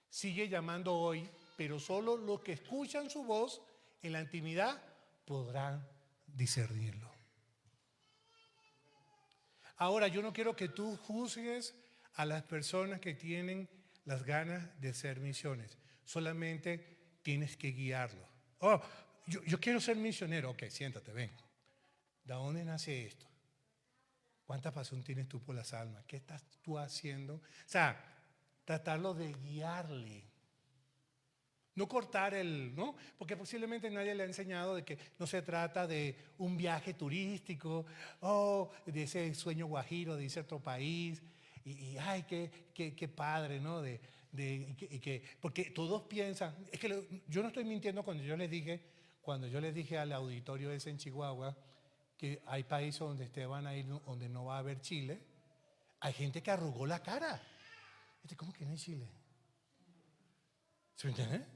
sigue llamando hoy, pero solo los que escuchan su voz en la intimidad podrán discernirlo. Ahora, yo no quiero que tú juzgues a las personas que tienen las ganas de hacer misiones. Solamente tienes que guiarlo. Oh, yo quiero ser misionero. Ok, siéntate, ven. ¿De dónde nace esto? ¿Cuánta pasión tienes tú por las almas? ¿Qué estás tú haciendo? O sea, tratarlo de guiarle. No cortar ¿no? Porque posiblemente nadie le ha enseñado de que no se trata de un viaje turístico o de ese sueño guajiro de irse a otro país ay, qué padre, ¿no? Porque todos piensan, es que yo no estoy mintiendo cuando yo les dije al auditorio ese en Chihuahua que hay países donde ustedes van a ir donde no va a haber Chile, hay gente que arrugó la cara. ¿Cómo que no hay Chile? ¿Se me entiende?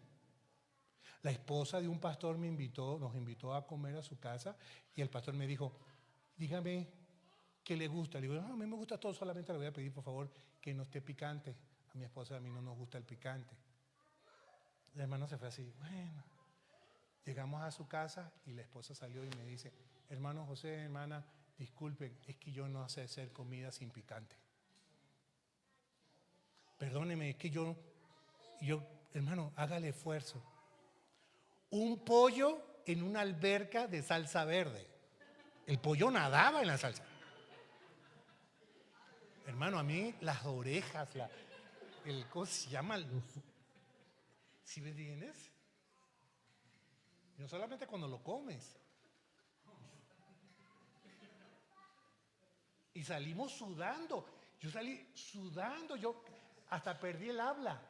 La esposa de un pastor nos invitó a comer a su casa y el pastor me dijo, dígame qué le gusta. Le digo, no, a mí me gusta todo, solamente le voy a pedir por favor que no esté picante. A mi esposa y a mí no nos gusta el picante. El hermano se fue así, bueno. Llegamos a su casa y la esposa salió y me dice, hermano José, hermana, disculpen, es que yo no sé hacer comida sin picante. Perdóneme, es que yo, hermano, hágale esfuerzo. Un pollo en una alberca de salsa verde. El pollo nadaba en la salsa. Hermano, a mí las orejas, ¿cómo se llama? ¿Sí me entiendes? No solamente cuando lo comes. Y salimos sudando. Yo salí sudando, yo hasta perdí el habla.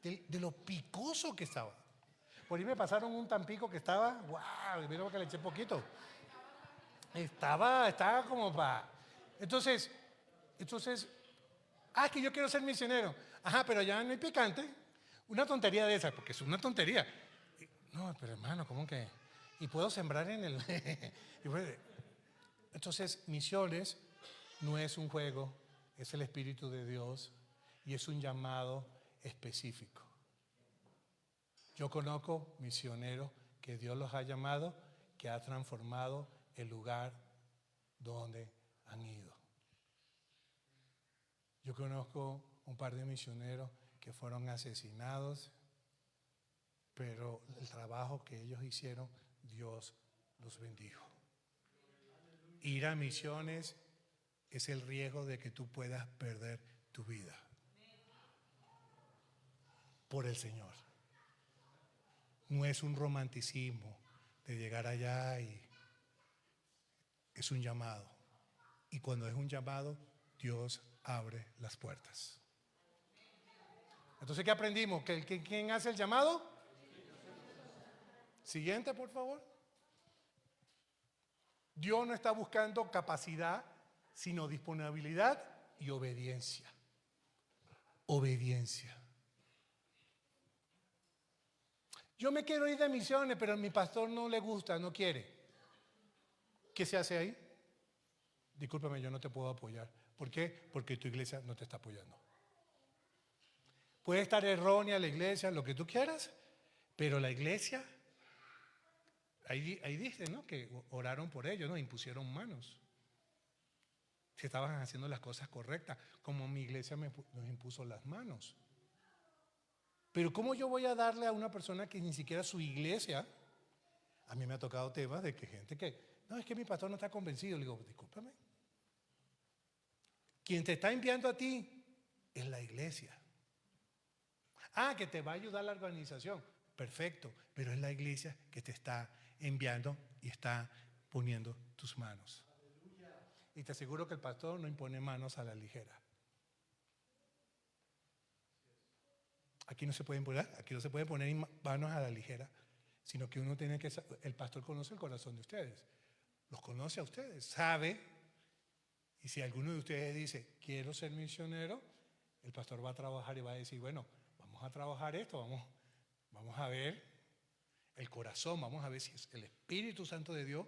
De lo picoso que estaba. Por ahí me pasaron un Tampico que estaba, wow, mira que le eché poquito. Estaba como para... Entonces, que yo quiero ser misionero. Ajá, pero ya no hay picante. Una tontería de esa, porque es una tontería. No, pero hermano, ¿cómo que? Y puedo sembrar en el... Entonces, misiones no es un juego, es el Espíritu de Dios y es un llamado específico. Yo conozco misioneros que Dios los ha llamado, que ha transformado el lugar donde han ido. Yo conozco un par de misioneros que fueron asesinados, pero el trabajo que ellos hicieron, Dios los bendijo. Ir a misiones es el riesgo de que tú puedas perder tu vida por el Señor. No es un romanticismo de llegar allá y es un llamado. Y cuando es un llamado, Dios abre las puertas. Entonces, ¿qué aprendimos? ¿Quién hace el llamado? Siguiente, por favor. Dios no está buscando capacidad, sino disponibilidad y obediencia. Obediencia. Yo me quiero ir de misiones, pero a mi pastor no le gusta, no quiere. ¿Qué se hace ahí? Discúlpame, yo no te puedo apoyar. ¿Por qué? Porque tu iglesia no te está apoyando. Puede estar errónea la iglesia, lo que tú quieras, pero la iglesia, ahí dice, ¿no? Que oraron por ellos, ¿no? Impusieron manos. Si estaban haciendo las cosas correctas, como mi iglesia nos impuso las manos. Pero ¿cómo yo voy a darle a una persona que ni siquiera su iglesia? A mí me ha tocado temas de que gente que, no, es que mi pastor no está convencido. Le digo, discúlpame. Quien te está enviando a ti es la iglesia. Que te va a ayudar la organización. Perfecto, pero es la iglesia que te está enviando y está poniendo tus manos. Y te aseguro que el pastor no impone manos a la ligera. Aquí no se puede poner manos a la ligera, sino que uno tiene que, el pastor conoce el corazón de ustedes. los conoce a ustedes, sabe. Y si alguno de ustedes dice, quiero ser misionero, el pastor va a trabajar y va a decir, bueno, vamos a trabajar esto, vamos a ver el corazón, vamos a ver si es el Espíritu Santo de Dios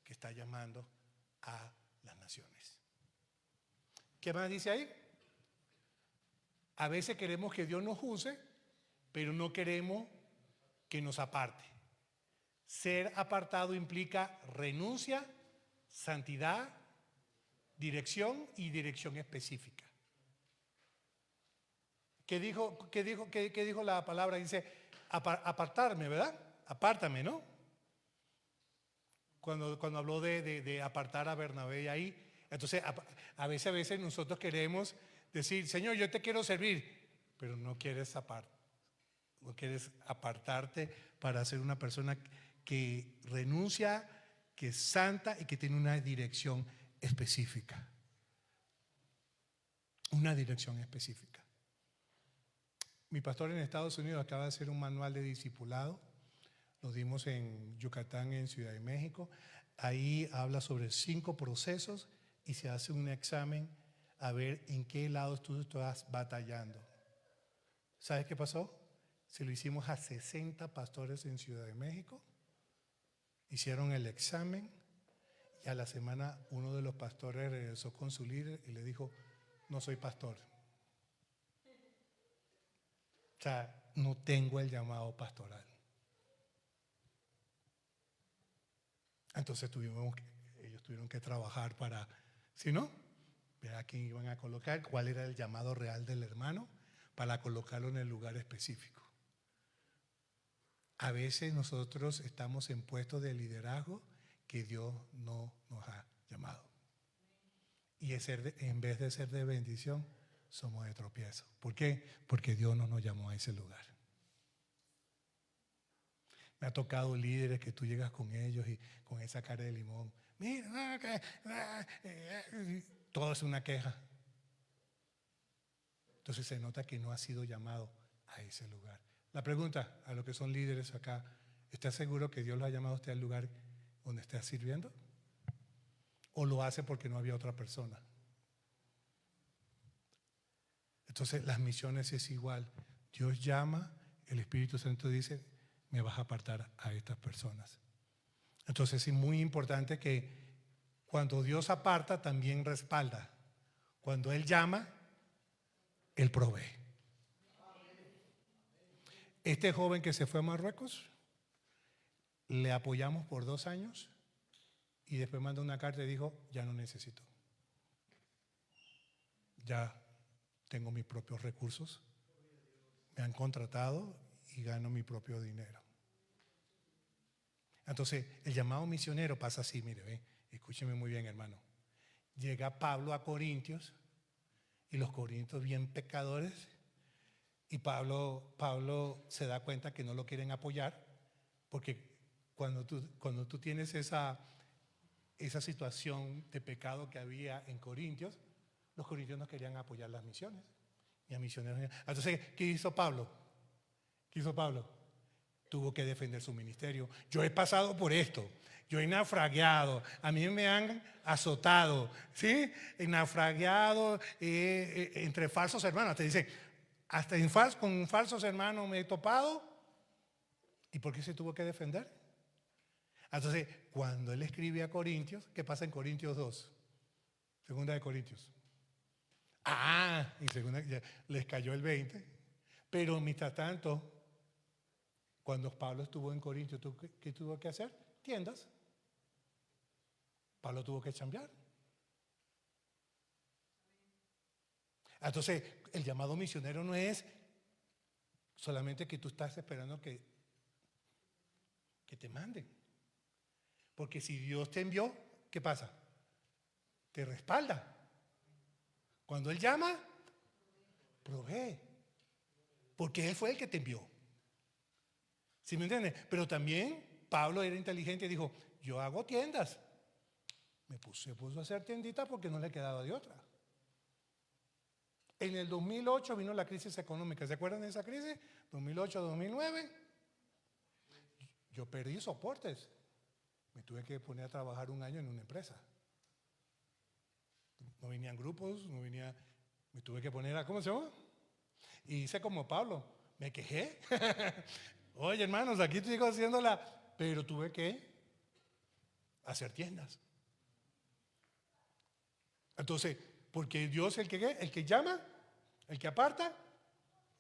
que está llamando a las naciones. ¿Qué más dice ahí? A veces queremos que Dios nos use, pero no queremos que nos aparte. Ser apartado implica renuncia, santidad, dirección y dirección específica. ¿Qué dijo la palabra? Dice apartarme, ¿verdad? Apártame, ¿no? Cuando habló de apartar a Bernabé y ahí. Entonces, a veces nosotros queremos decir, Señor, yo te quiero servir, pero no quieres apartarte para ser una persona que renuncia, que es santa y que tiene una dirección específica. Una dirección específica. Mi pastor en Estados Unidos acaba de hacer un manual de discipulado. Lo dimos en Yucatán, en Ciudad de México. Ahí habla sobre 5 procesos y se hace un examen a ver en qué lado tú estás batallando. ¿Sabes qué pasó? Se lo hicimos a 60 pastores en Ciudad de México. Hicieron el examen y a la semana uno de los pastores regresó con su líder y le dijo, no soy pastor. O sea, no tengo el llamado pastoral. Entonces ellos tuvieron que trabajar para, si no, ver a quién iban a colocar, cuál era el llamado real del hermano, para colocarlo en el lugar específico. A veces nosotros estamos en puestos de liderazgo que Dios no nos ha llamado. Y en vez de ser de bendición, somos de tropiezo. ¿Por qué? Porque Dios no nos llamó a ese lugar. Me ha tocado líderes que tú llegas con ellos y con esa cara de limón. Mira, todo es una queja. Entonces se nota que no ha sido llamado a ese lugar. La pregunta a los que son líderes acá, ¿está seguro que Dios lo ha llamado a usted al lugar donde está sirviendo? ¿O lo hace porque no había otra persona? Entonces las misiones es igual. Dios llama, el Espíritu Santo dice, me vas a apartar a estas personas. Entonces es muy importante que cuando Dios aparta también respalda. Cuando Él llama, Él provee. Este joven que se fue a Marruecos, le apoyamos por 2 años y después mandó una carta y dijo, ya no necesito. Ya tengo mis propios recursos, me han contratado y gano mi propio dinero. Entonces, el llamado misionero pasa así, mire, escúcheme muy bien, hermano. Llega Pablo a Corintios y los corintios bien pecadores y Pablo se da cuenta que no lo quieren apoyar porque cuando tú tienes esa situación de pecado que había en Corintios, los corintios no querían apoyar las misiones y a misioneros. Entonces, ¿qué hizo Pablo? Tuvo que defender su ministerio. Yo he pasado por esto. Yo he naufragiado. A mí me han azotado. ¿Sí? He naufragiado entre falsos hermanos. Te dicen, hasta con falsos hermanos me he topado. ¿Y por qué se tuvo que defender? Entonces, cuando él escribe a Corintios, ¿qué pasa en Corintios 2? Segunda de Corintios. En segunda ya les cayó el 20. Pero mientras tanto, cuando Pablo estuvo en Corintios, ¿qué tuvo que hacer? Tiendas. Pablo tuvo que chambear. Entonces, el llamado misionero no es solamente que tú estás esperando que te manden. Porque si Dios te envió, ¿qué pasa? Te respalda. Cuando Él llama, provee. Porque Él fue el que te envió. ¿Sí me entiendes? Pero también Pablo era inteligente y dijo, yo hago tiendas. Se puso a hacer tienditas porque no le quedaba de otra. En el 2008 vino la crisis económica. ¿Se acuerdan de esa crisis? 2008-2009. Yo perdí soportes. Me tuve que poner a trabajar un año en una empresa. No venían grupos, no venía, me tuve que poner a, ¿cómo se llama? Y hice como Pablo, me quejé. Oye, hermanos, aquí sigo haciéndola, pero tuve que hacer tiendas. Entonces, porque Dios es el que llama, el que aparta,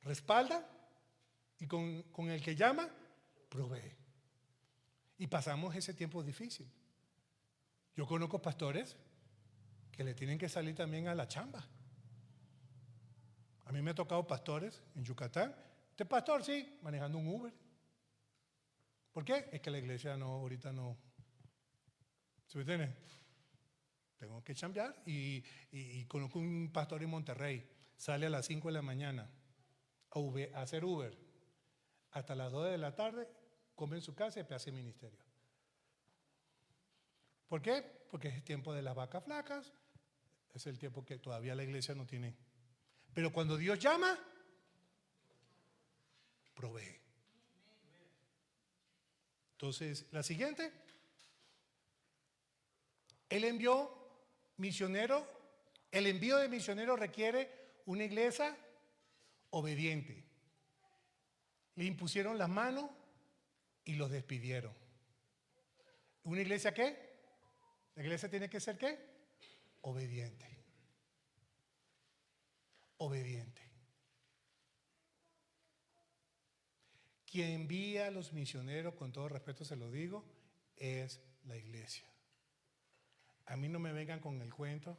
respalda, y con el que llama, provee. Y pasamos ese tiempo difícil. Yo conozco pastores que le tienen que salir también a la chamba. A mí me ha tocado pastores en Yucatán. Este pastor, sí, manejando un Uber. ¿Por qué? Es que la iglesia no, ahorita no. ¿Se me entiende? Tengo que chambear y conozco un pastor en Monterrey. Sale a las 5 de la mañana a hacer Uber. Hasta las 2 de la tarde come en su casa y hace ministerio. ¿Por qué? Porque es el tiempo de las vacas flacas. Es el tiempo que todavía la iglesia no tiene. Pero cuando Dios llama, provee. Entonces, la siguiente. Él envió misioneros. El envío de misioneros requiere una iglesia obediente. Le impusieron las manos y los despidieron. ¿Una iglesia qué? La iglesia tiene que ser ¿qué? Obediente. Obediente. Quien envía a los misioneros, con todo respeto se lo digo, es la iglesia. A mí no me vengan con el cuento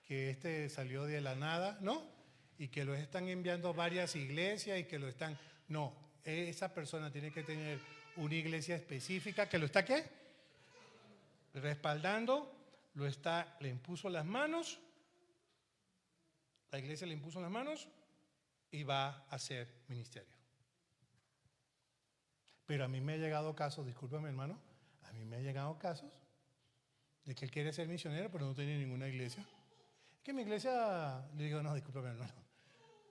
que este salió de la nada, ¿no? Y que lo están enviando a varias iglesias y que lo están... No, esa persona tiene que tener una iglesia específica que lo está ¿qué? Respaldando, le impuso las manos, la iglesia le impuso las manos y va a hacer ministerio. Pero a mí me ha llegado casos, discúlpame hermano, a mí me ha llegado casos de que él quiere ser misionero pero no tiene ninguna iglesia. Es que mi iglesia, le digo, no, discúlpame hermano,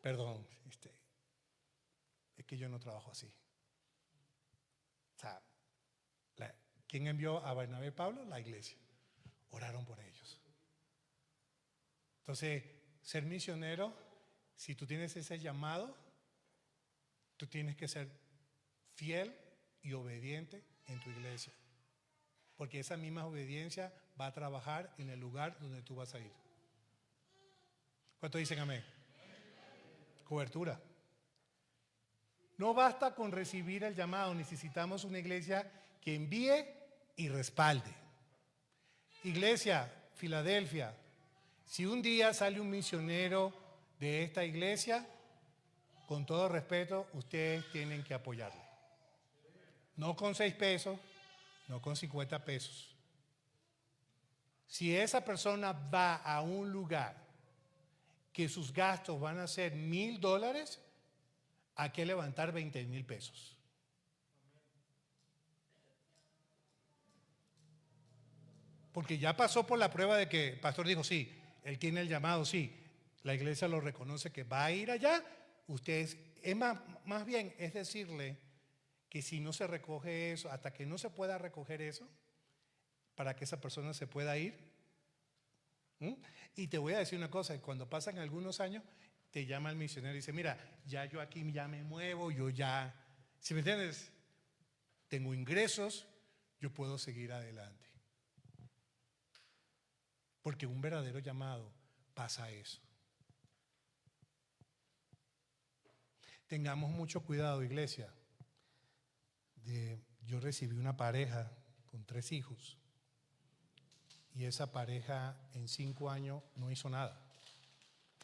perdón, es que yo no trabajo así. O sea, ¿quién envió a Bernabé y Pablo? La iglesia. Oraron por ellos. Entonces, ser misionero, si tú tienes ese llamado, tú tienes que ser fiel y obediente en tu iglesia. Porque esa misma obediencia va a trabajar en el lugar donde tú vas a ir. ¿Cuántos dicen amén? Cobertura. No basta con recibir el llamado, necesitamos una iglesia que envíe y respalde. Iglesia, Filadelfia, si un día sale un misionero de esta iglesia, con todo respeto, ustedes tienen que apoyarle. No con 6 pesos, no con 50 pesos. Si esa persona va a un lugar que sus gastos van a ser $1,000, hay que levantar 20,000 pesos. Porque ya pasó por la prueba de que el pastor dijo, sí, él tiene el llamado, sí, la iglesia lo reconoce que va a ir allá. Ustedes, es más bien, es decirle que si no se recoge eso, hasta que no se pueda recoger eso, para que esa persona se pueda ir. Y te voy a decir una cosa, cuando pasan algunos años, te llama el misionero y dice, mira, ya yo aquí ya me muevo, yo ya, ¿sí me entiendes? Tengo ingresos, yo puedo seguir adelante. Porque un verdadero llamado pasa eso. Tengamos mucho cuidado, iglesia. Yo recibí una pareja con 3 hijos y esa pareja en 5 años no hizo nada.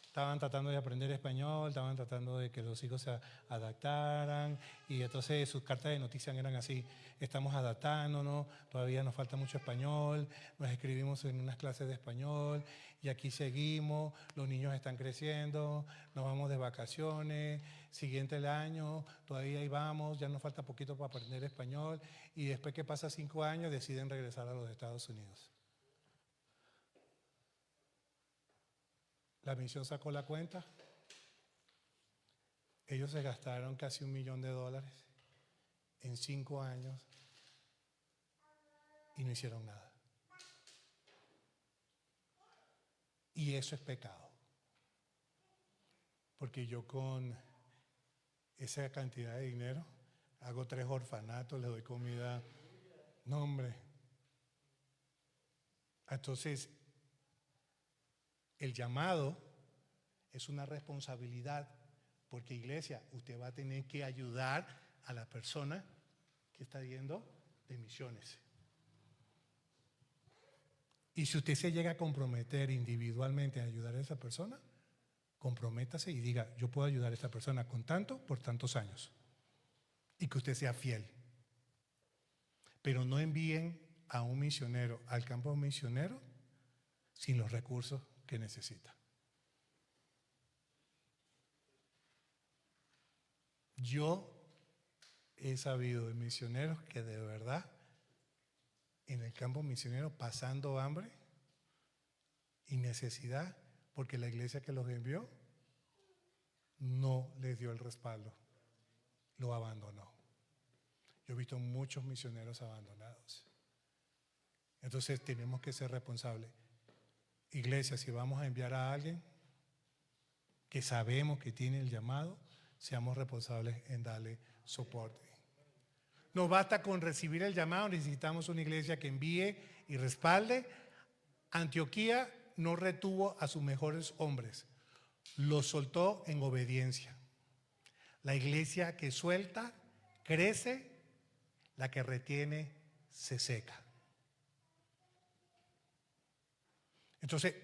Estaban tratando de aprender español, estaban tratando de que los hijos se adaptaran y entonces sus cartas de noticias eran así, estamos adaptándonos, todavía nos falta mucho español, nos escribimos en unas clases de español y aquí seguimos, los niños están creciendo, nos vamos de vacaciones, siguiente el año, todavía ahí vamos, ya nos falta poquito para aprender español y después que pasa 5 años deciden regresar a los Estados Unidos. La misión sacó la cuenta. Ellos se gastaron casi $1,000,000 en 5 años y no hicieron nada. Y eso es pecado. Porque yo con esa cantidad de dinero hago 3 orfanatos, les doy comida. No, hombre. Entonces, el llamado es una responsabilidad, porque iglesia, usted va a tener que ayudar a la persona que está yendo de misiones. Y si usted se llega a comprometer individualmente a ayudar a esa persona, comprométase y diga, yo puedo ayudar a esta persona con tanto por tantos años. Y que usted sea fiel. Pero no envíen a un misionero al campo misionero sin los recursos que necesita. Yo he sabido de misioneros que de verdad en el campo misionero pasando hambre y necesidad porque la iglesia que los envió no les dio el respaldo, lo abandonó. Yo he visto muchos misioneros abandonados. Entonces tenemos que ser responsables. Iglesia, si vamos a enviar a alguien que sabemos que tiene el llamado, seamos responsables en darle soporte. No basta con recibir el llamado, necesitamos una iglesia que envíe y respalde. Antioquía no retuvo a sus mejores hombres, los soltó en obediencia. La iglesia que suelta crece, la que retiene se seca. Entonces,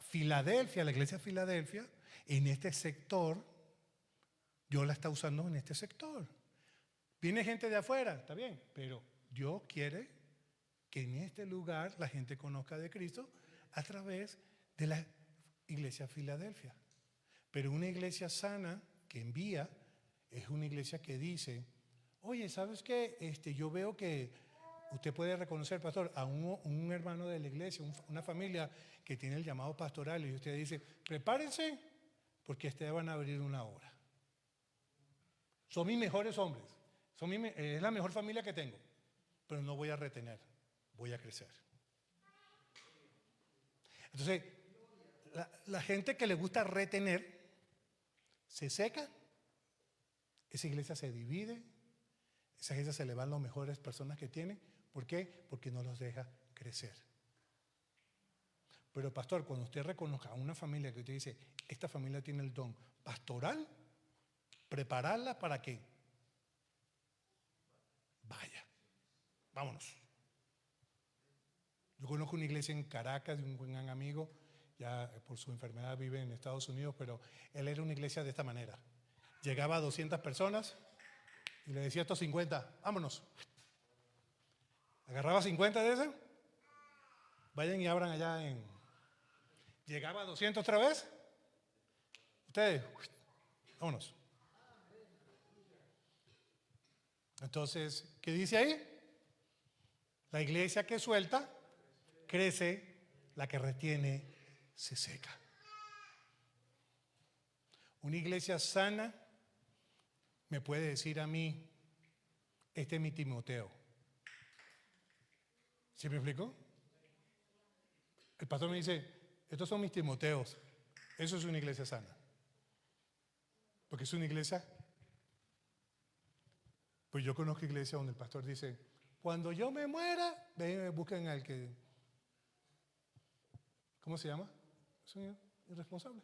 Filadelfia, la iglesia de Filadelfia, en este sector, Dios la está usando en este sector. Viene gente de afuera, está bien, pero Dios quiere que en este lugar la gente conozca de Cristo a través de la iglesia de Filadelfia. Pero una iglesia sana que envía es una iglesia que dice, oye, ¿sabes qué? Yo veo que usted puede reconocer, pastor, a un hermano de la iglesia, una familia que tiene el llamado pastoral, y usted dice, prepárense porque ustedes van a abrir una obra. Son mis mejores hombres, es la mejor familia que tengo, pero no voy a retener, voy a crecer. Entonces, la gente que le gusta retener se seca, esa iglesia se divide, esa iglesia se le van las mejores personas que tiene. ¿Por qué? Porque no los deja crecer. Pero pastor, cuando usted reconozca a una familia que usted dice, esta familia tiene el don pastoral, prepararla para que vaya, vámonos. Yo conozco una iglesia en Caracas de un buen amigo, ya por su enfermedad vive en Estados Unidos, pero él era una iglesia de esta manera. Llegaba a 200 personas y le decía a estos 50, vámonos. Agarraba 50 de esas, vayan y abran allá en... Llegaba a 200 otra vez, ustedes, vámonos. Entonces, ¿qué dice ahí? La iglesia que suelta, crece, la que retiene, se seca. Una iglesia sana me puede decir a mí, este es mi Timoteo. ¿Sí me explico? El pastor me dice, estos son mis Timoteos. Eso es una iglesia sana. Porque es una iglesia. Pues yo conozco iglesias donde el pastor dice, cuando yo me muera, busquen al que, ¿cómo se llama? Es un irresponsable.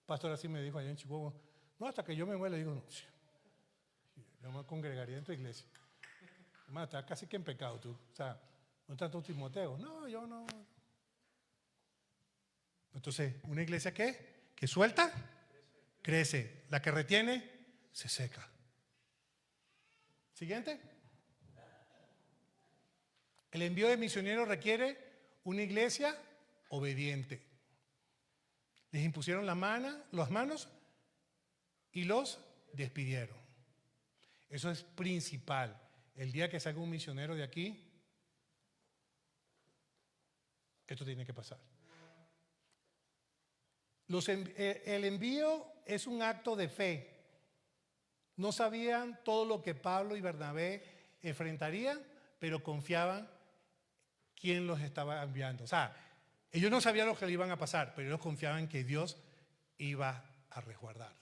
Pastor así me dijo allá en Chihuahua, no, hasta que yo me muera, le digo, no, yo me congregaría en tu iglesia. Hermano, estás casi que en pecado tú. O sea, ¿no estás tu Timoteo? No, yo no. Entonces, ¿una iglesia qué? Que suelta, crece. La que retiene, se seca. Siguiente. El envío de misioneros requiere una iglesia obediente. Les impusieron las manos y los despidieron. Eso es principal. El día que salga un misionero de aquí, esto tiene que pasar. El envío es un acto de fe. No sabían todo lo que Pablo y Bernabé enfrentarían, pero confiaban quién los estaba enviando. O sea, ellos no sabían lo que le iban a pasar, pero ellos confiaban que Dios iba a resguardar.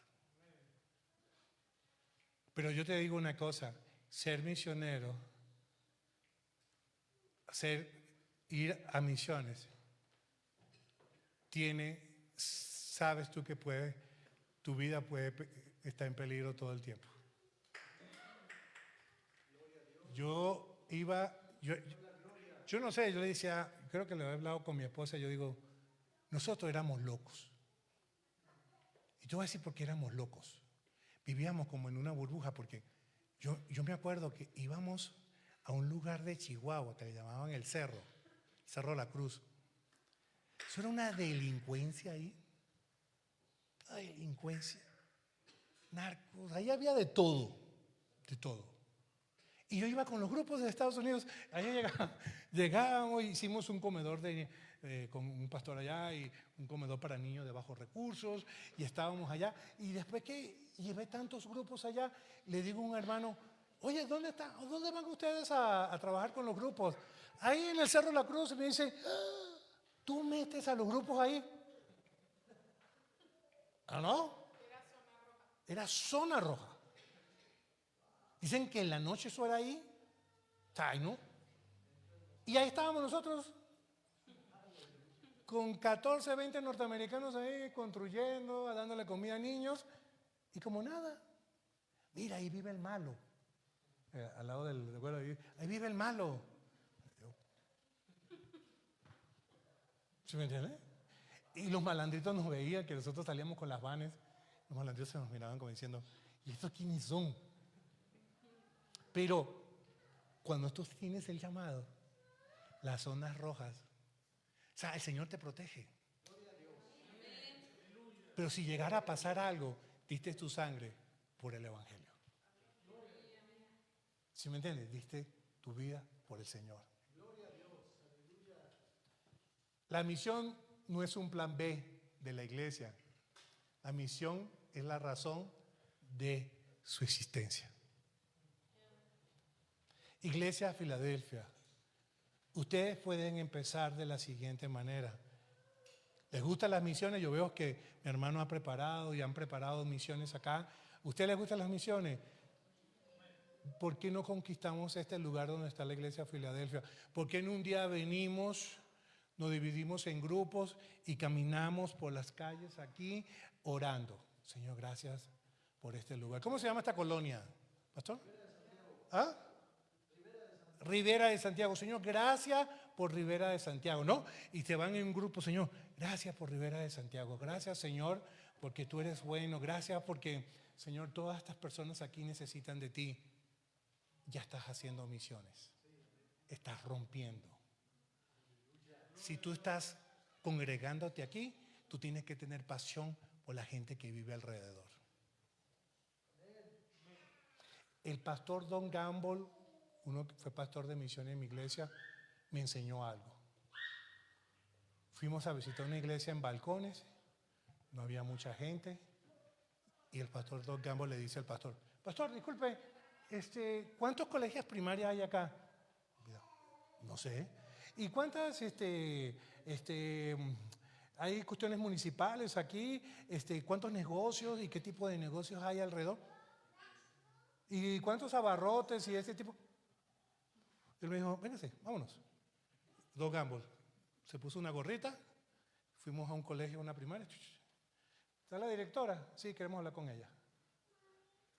Pero yo te digo una cosa, ser misionero, ir a misiones, sabes tú que tu vida puede estar en peligro todo el tiempo. Yo no sé, yo le decía, creo que le he hablado con mi esposa, yo digo, nosotros éramos locos. Y te voy a decir por qué éramos locos. Vivíamos como en una burbuja, porque yo me acuerdo que íbamos a un lugar de Chihuahua que le llamaban el Cerro La Cruz. Eso era una delincuencia ahí. Una delincuencia. Narcos, ahí había de todo. De todo. Y yo iba con los grupos de Estados Unidos. Ahí llegábamos, hicimos un comedor con un pastor allá y un comedor para niños de bajos recursos. Y estábamos allá. Y después que llevé tantos grupos allá, le digo a un hermano, oye, ¿dónde van ustedes a trabajar con los grupos? Ahí en el Cerro La Cruz. Y me dice, ¿tú metes a los grupos ahí? ¿Ah, no? Era zona roja. Dicen que en la noche eso era ahí. Ay, ¿no? Y ahí estábamos nosotros con 14, 20 norteamericanos ahí construyendo, dándole comida a niños. Y como nada. Mira, ahí vive el malo. Al lado del vuelo, ahí vive el malo. ¿Sí me entiendes? Y los malandritos nos veían, que nosotros salíamos con las vanes. Los malandritos se nos miraban como diciendo, ¿y estos quiénes son? Pero cuando tú tienes el llamado, las zonas rojas, o sea, el Señor te protege. Pero si llegara a pasar algo, diste tu sangre por el Evangelio. ¿Sí me entiendes? Diste tu vida por el Señor. La misión no es un plan B de la iglesia. La misión es la razón de su existencia. Iglesia Filadelfia, ustedes pueden empezar de la siguiente manera. ¿Les gustan las misiones? Yo veo que mi hermano ha preparado y han preparado misiones acá. ¿Ustedes les gustan las misiones? ¿Por qué no conquistamos este lugar donde está la Iglesia Filadelfia? ¿Por qué en un día venimos, nos dividimos en grupos y caminamos por las calles aquí orando? Señor, gracias por este lugar. ¿Cómo se llama esta colonia, pastor? ¿Ah? Ribera de Santiago. Señor, gracias por Ribera de Santiago, ¿no? Y te van en un grupo, Señor, gracias por Ribera de Santiago. Gracias, Señor, porque tú eres bueno. Gracias porque, Señor, todas estas personas aquí necesitan de ti. Ya estás haciendo misiones. Estás rompiendo. Si tú estás congregándote aquí, tú tienes que tener pasión por la gente que vive alrededor. El pastor Don Gamble, uno que fue pastor de misiones en mi iglesia, me enseñó algo. Fuimos a visitar una iglesia en Balcones, no había mucha gente, y el pastor Don Gamble le dice al pastor, pastor, disculpe, ¿cuántos colegios primarias hay acá? No sé. ¿Y cuántas hay cuestiones municipales aquí? ¿Cuántos negocios y qué tipo de negocios hay alrededor? ¿Y cuántos abarrotes y ese tipo? Él me dijo, véngase, vámonos. Don Gamble se puso una gorrita, fuimos a un colegio, una primaria. ¿Está la directora? Sí, queremos hablar con ella.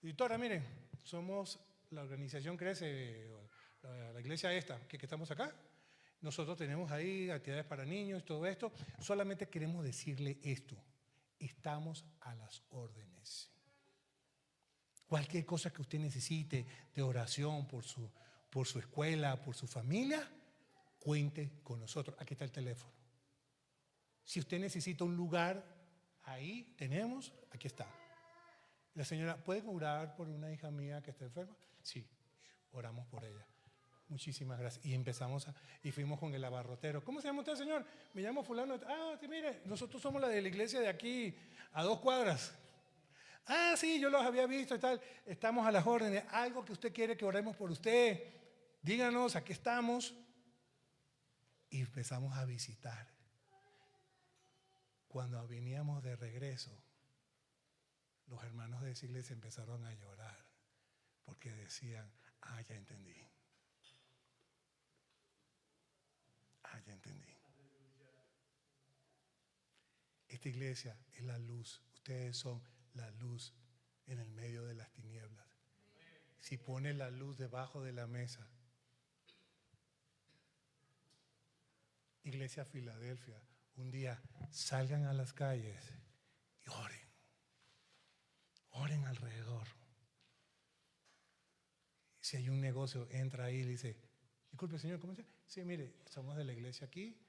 Directora, miren, somos la organización Crece, la iglesia esta, que estamos acá. Nosotros tenemos ahí actividades para niños, todo esto. Solamente queremos decirle esto. Estamos a las órdenes. Cualquier cosa que usted necesite de oración por su escuela, por su familia, cuente con nosotros. Aquí está el teléfono. Si usted necesita un lugar, ahí tenemos, aquí está. La señora, ¿puede orar por una hija mía que está enferma? Sí, oramos por ella. Muchísimas gracias. Y y fuimos con el abarrotero. ¿Cómo se llama usted, señor? Me llamo fulano. Ah, sí, mire, nosotros somos la de la iglesia de aquí, a 2 cuadras. Ah, sí, yo los había visto y tal. Estamos a las órdenes. Algo que usted quiere que oremos por usted, díganos, aquí estamos. y empezamos a visitar. Cuando veníamos de regreso, los hermanos de esa iglesia empezaron a llorar porque decían, ya entendí. Ya entendí. Esta iglesia es la luz. Ustedes son la luz en el medio de las tinieblas. Si pones la luz debajo de la mesa. Iglesia Filadelfia, un día salgan a las calles y oren. Oren alrededor. Si hay un negocio, entra ahí y le dice, disculpe señor, ¿cómo se llama? Sí, mire, somos de la iglesia aquí.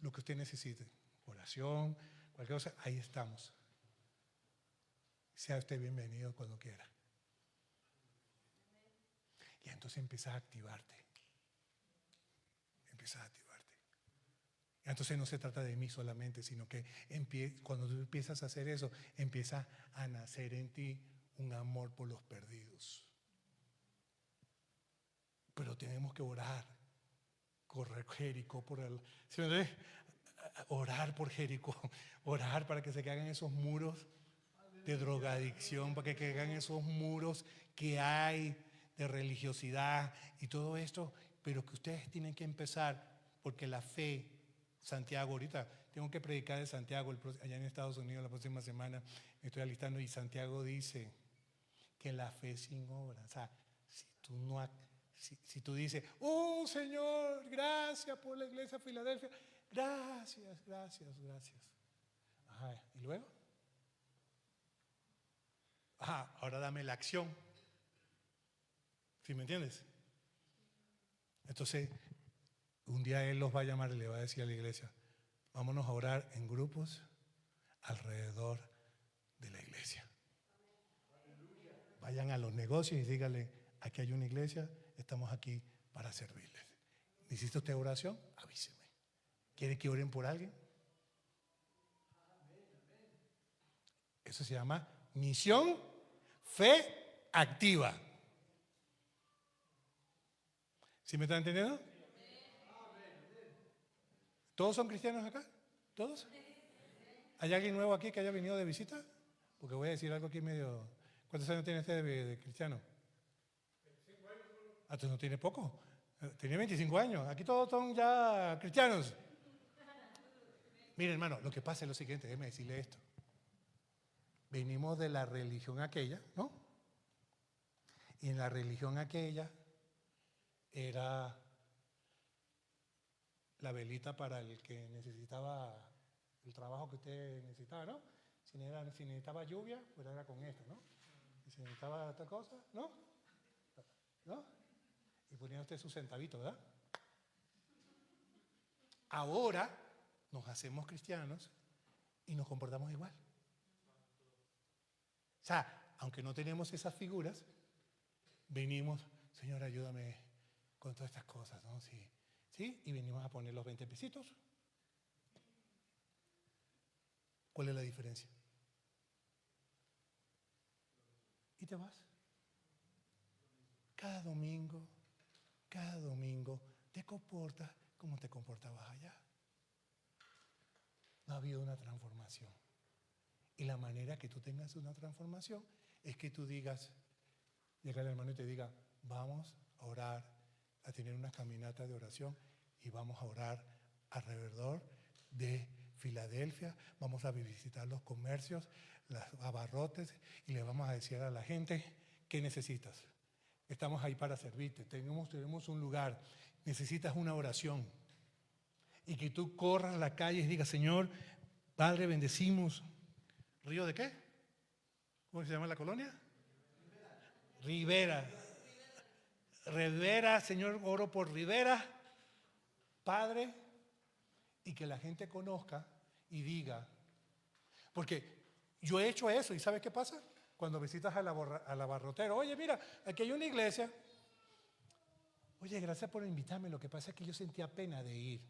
Lo que usted necesite, oración, cualquier cosa, ahí estamos. Sea usted bienvenido cuando quiera. Y entonces empiezas a activarte. Empiezas a activarte. Y entonces no se trata de mí solamente, sino que cuando tú empiezas a hacer eso, empieza a nacer en ti un amor por los perdidos. Pero tenemos que orar. Correr Jericó por el... ¿sí me entiendes? Orar por Jericó. Orar para que se caigan esos muros de drogadicción, para que caigan esos muros que hay de religiosidad y todo esto, pero que ustedes tienen que empezar, porque la fe, Santiago, ahorita tengo que predicar de Santiago allá en Estados Unidos la próxima semana, me estoy alistando, y Santiago dice que la fe sin obra, o sea, si tú dices, oh Señor, gracias por la iglesia de Filadelfia, gracias. ¿Y luego? Ahora dame la acción. ¿Sí me entiendes? Entonces, un día Él los va a llamar y le va a decir a la iglesia, vámonos a orar en grupos alrededor de la iglesia. Vayan a los negocios y díganle, aquí hay una iglesia, estamos aquí para servirles. ¿Necesita usted oración? Avíseme. ¿Quiere que oren por alguien? Eso se llama misión, fe activa. ¿Sí me están entendiendo? ¿Todos son cristianos acá? ¿Todos? ¿Hay alguien nuevo aquí que haya venido de visita? Porque voy a decir algo aquí medio... ¿Cuántos años tiene usted de cristiano? 25 años. Entonces no tiene poco. Tiene 25 años. Aquí todos son ya cristianos. Mire, hermano, lo que pasa es lo siguiente, déjeme decirle esto. Venimos de la religión aquella, ¿no? Y en la religión aquella era la velita para el que necesitaba el trabajo que usted necesitaba, ¿no? Si necesitaba lluvia, pues era con esto, ¿no? Y si necesitaba otra cosa, ¿no? Y ponía usted su centavito, ¿verdad? Ahora nos hacemos cristianos y nos comportamos igual. O sea, aunque no tenemos esas figuras, venimos, Señor, ayúdame con todas estas cosas, ¿no? Sí, y venimos a poner los 20 pesitos. ¿Cuál es la diferencia? Y te vas. Cada domingo te comportas como te comportabas allá. No ha habido una transformación. Y la manera que tú tengas una transformación es que tú digas, llega el hermano y te diga, vamos a orar, a tener una caminata de oración y vamos a orar alrededor de Filadelfia, vamos a visitar los comercios, los abarrotes y le vamos a decir a la gente, ¿qué necesitas? Estamos ahí para servirte, tenemos un lugar, necesitas una oración. Y que tú corras a la calle y digas, Señor, Padre, bendecimos. ¿Río de qué? ¿Cómo se llama la colonia? Rivera. Rivera, Señor, oro por Rivera, Padre, y que la gente conozca y diga. Porque yo he hecho eso, ¿y sabes qué pasa? Cuando visitas al abarrotero, oye, mira, aquí hay una iglesia. Oye, gracias por invitarme, lo que pasa es que yo sentía pena de ir.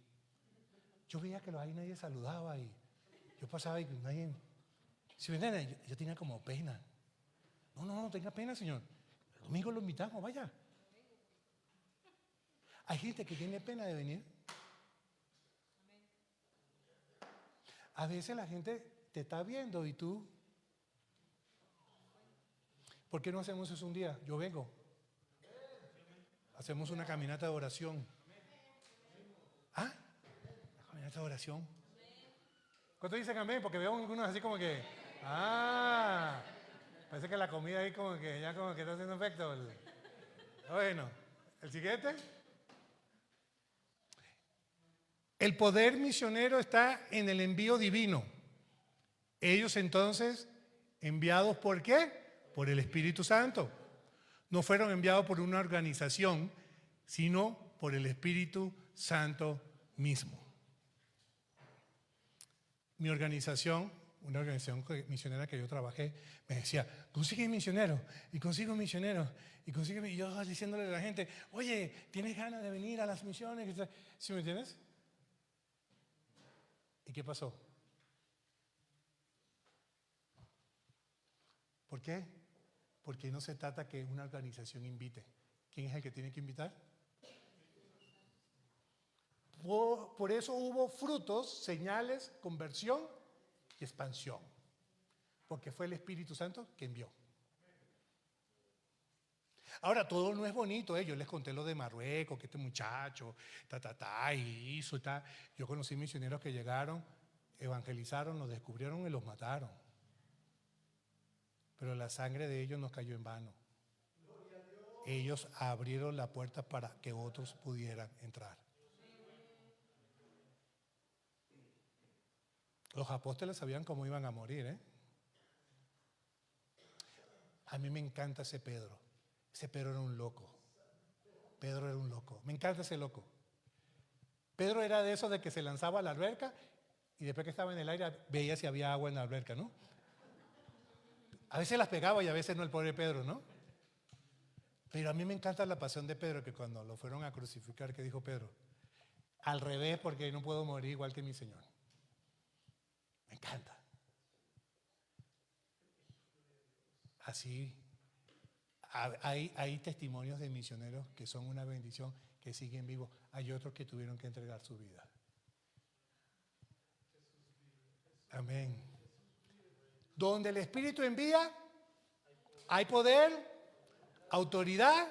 Yo veía que ahí nadie saludaba y yo pasaba y nadie... Si me entienden, yo tenía como pena. No tenga pena, Señor. El domingo lo invitamos, vaya. Hay gente que tiene pena de venir. A veces la gente te está viendo y tú, ¿por qué no hacemos eso un día? Yo vengo. Hacemos una caminata de oración. ¿Ah? Una caminata de oración. ¿Cuántos dicen amén? Porque veo algunos así como que, parece que la comida ahí como que ya como que está haciendo efecto. Bueno, el siguiente. El poder misionero está en el envío divino. Ellos entonces, enviados ¿por qué? Por el Espíritu Santo. No fueron enviados por una organización, sino por el Espíritu Santo mismo. Mi organización, una organización misionera que yo trabajé, me decía, consigue misioneros, y consigo misioneros, y consigue. Y yo diciéndole a la gente, oye, ¿tienes ganas de venir a las misiones? ¿Sí me entiendes? ¿Y qué pasó? ¿Por qué? Porque no se trata que una organización invite. ¿Quién es el que tiene que invitar? Por eso hubo frutos, señales, conversión y expansión. Porque fue el Espíritu Santo que envió. Ahora, todo no es bonito, ¿eh? Yo les conté lo de Marruecos, que este muchacho, y hizo, Yo conocí misioneros que llegaron, evangelizaron, los descubrieron y los mataron. Pero la sangre de ellos no cayó en vano. Ellos abrieron la puerta para que otros pudieran entrar. Los apóstoles sabían cómo iban a morir, ¿eh? A mí me encanta ese Pedro. Ese Pedro era un loco. Pedro era un loco. Me encanta ese loco. Pedro era de esos de que se lanzaba a la alberca y después que estaba en el aire veía si había agua en la alberca, ¿no? A veces las pegaba y a veces no, el pobre Pedro, ¿no? Pero a mí me encanta la pasión de Pedro, que cuando lo fueron a crucificar, ¿qué dijo Pedro? Al revés, porque no puedo morir igual que mi Señor. Me encanta. Así, hay testimonios de misioneros que son una bendición, que siguen vivos. Hay otros que tuvieron que entregar su vida. Amén. Donde el Espíritu envía, hay poder, autoridad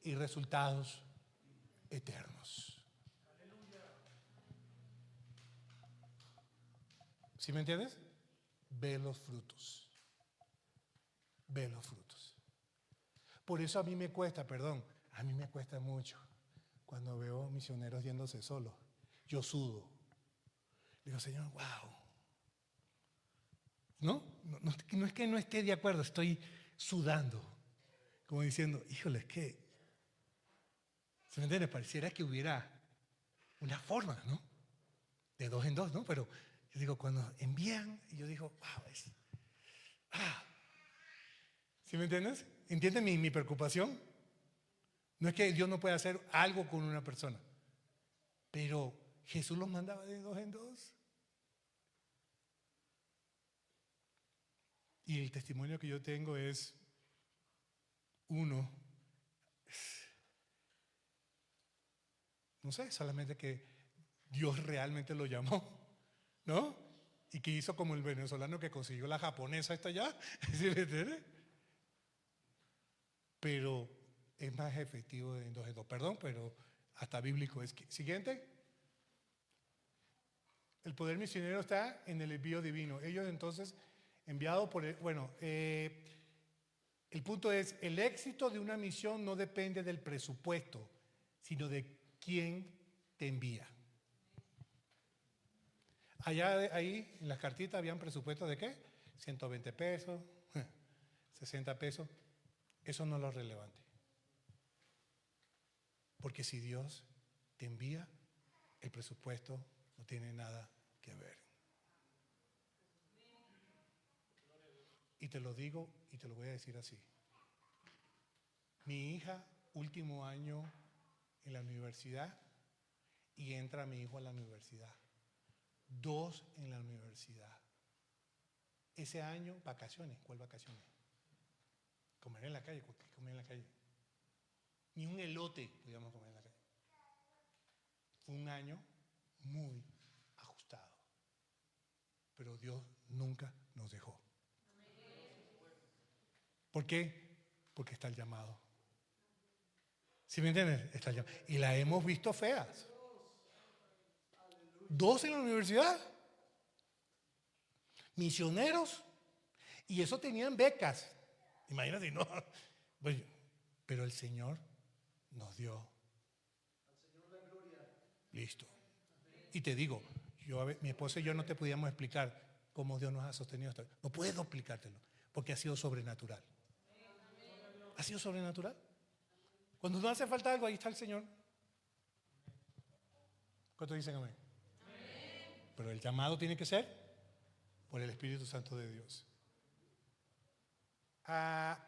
y resultados eternos. ¿Sí me entiendes? Ve los frutos. Ve los frutos. Por eso a mí me cuesta mucho cuando veo misioneros yéndose solos. Yo sudo. Digo, Señor, wow. No es que no esté de acuerdo, estoy sudando. Como diciendo, híjole, es que, ¿se me entiende? Pareciera que hubiera una forma, ¿no? De dos en dos, ¿no? Pero yo digo, cuando envían, yo digo, wow, ¿sí me entiendes? ¿Entiendes mi preocupación? No es que Dios no pueda hacer algo con una persona, pero Jesús los mandaba de dos en dos. Y el testimonio que yo tengo es uno, no sé, solamente que Dios realmente lo llamó, ¿no? Y que hizo como el venezolano que consiguió la japonesa esta allá, ¿sí me entiendes? Pero es más efectivo en dos en dos. Perdón, pero hasta bíblico es. Siguiente. El poder misionero está en el envío divino. Ellos entonces, enviados por el punto es, el éxito de una misión no depende del presupuesto, sino de quién te envía. Ahí en las cartitas habían presupuestos de ¿qué? 120 pesos, 60 pesos. Eso no es lo relevante. Porque si Dios te envía, el presupuesto no tiene nada que ver. Y te lo digo y te lo voy a decir así. Mi hija, último año en la universidad, y entra mi hijo a la universidad. 2 en la universidad. Ese año, vacaciones. ¿Cuál vacaciones? Comer en la calle. ¿Qué comer en la calle? Ni un elote podíamos comer en la calle. Fue un año muy ajustado. Pero Dios nunca nos dejó. ¿Por qué? Porque está el llamado. ¿Sí me entiendes? Está el llamado. Y la hemos visto feas. 2 en la universidad. Misioneros. Y eso tenían becas. Imagínate, no. Bueno, pero el Señor nos dio. Listo. Y te digo, mi esposa y yo no te podíamos explicar cómo Dios nos ha sostenido hasta hoy. No puedo explicártelo, porque ha sido sobrenatural. Ha sido sobrenatural. Cuando no hace falta algo, ahí está el Señor. ¿Cuántos dicen amén? Pero el llamado tiene que ser por el Espíritu Santo de Dios.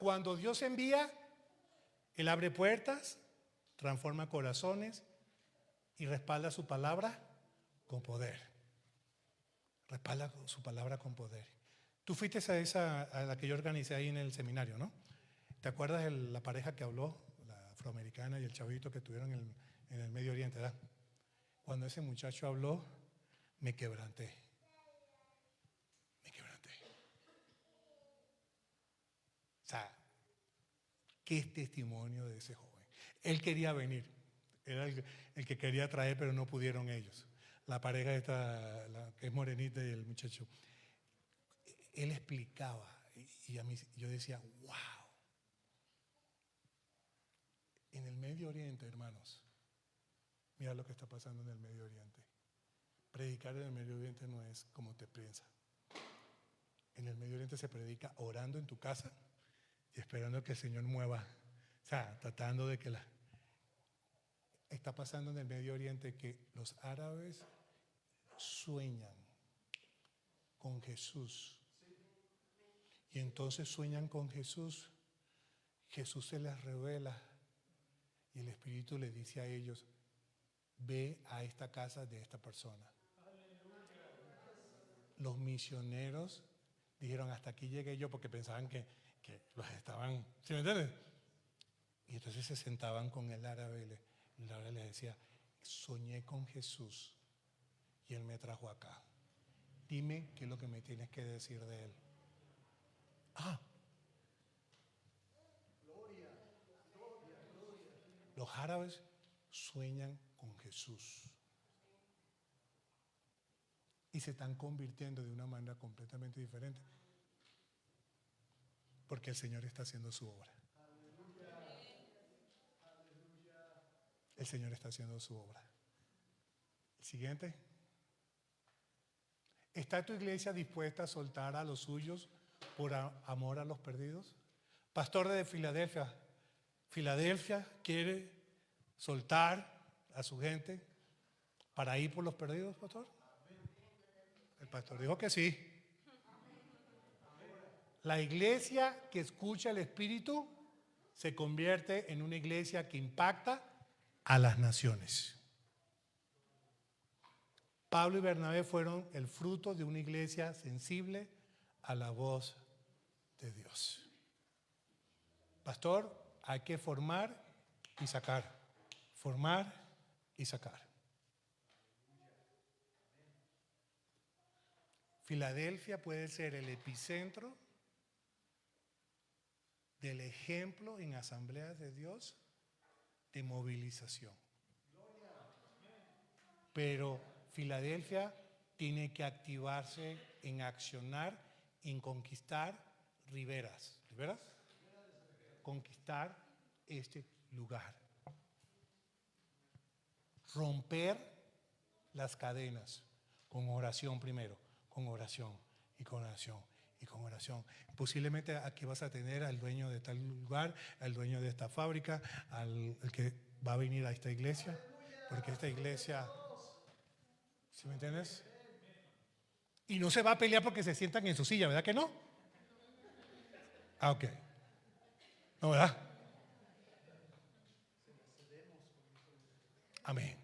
Cuando Dios envía, Él abre puertas, transforma corazones y respalda su palabra con poder. Respalda su palabra con poder. Tú fuiste a la que yo organicé ahí en el seminario, ¿no? ¿Te acuerdas de la pareja que habló, la afroamericana y el chavito que tuvieron en el Medio Oriente, ¿verdad? Cuando ese muchacho habló, me quebranté. Me quebranté. O sea, qué testimonio de ese joven. Él quería venir. Era el que quería traer, pero no pudieron ellos. La pareja esta, la que es morenita y el muchacho. Él explicaba y a mí yo decía, wow. En el Medio Oriente, hermanos, mira lo que está pasando en el Medio Oriente. Predicar en el Medio Oriente no es como te piensas. En el Medio Oriente se predica orando en tu casa y esperando que el Señor mueva. O sea, tratando de que está pasando en el Medio Oriente que los árabes sueñan con Jesús. Y entonces sueñan con Jesús. Jesús se les revela y el Espíritu les dice a ellos, ve a esta casa de esta persona. Los misioneros dijeron, hasta aquí llegué yo, porque pensaban que los estaban, ¿sí me entiendes? Y entonces se sentaban con el árabe y el árabe les decía, soñé con Jesús y Él me trajo acá. Dime qué es lo que me tienes que decir de Él. Los árabes sueñan con Jesús y se están convirtiendo de una manera completamente diferente porque el Señor está haciendo su obra. El Señor está haciendo su obra. El siguiente. ¿Está tu iglesia dispuesta a soltar a los suyos por amor a los perdidos? Pastor de Filadelfia. Filadelfia quiere soltar a su gente para ir por los perdidos, pastor. El pastor dijo que sí. La iglesia que escucha el Espíritu se convierte en una iglesia que impacta a las naciones. Pablo y Bernabé fueron el fruto de una iglesia sensible a la voz de Dios. Pastor, hay que formar y sacar. Formar y sacar. Filadelfia puede ser el epicentro del ejemplo en asambleas de Dios de movilización. Pero Filadelfia tiene que activarse en accionar, en conquistar riberas. ¿Riberas? Conquistar este lugar. Romper las cadenas con oración primero, con oración y con oración y con oración. Posiblemente aquí vas a tener al dueño de tal lugar, al dueño de esta fábrica, al que va a venir a esta iglesia, porque esta iglesia, ¿sí me entiendes? Y no se va a pelear porque se sientan en su silla, ¿verdad que no? Ah, ok. No, ¿verdad? Amén.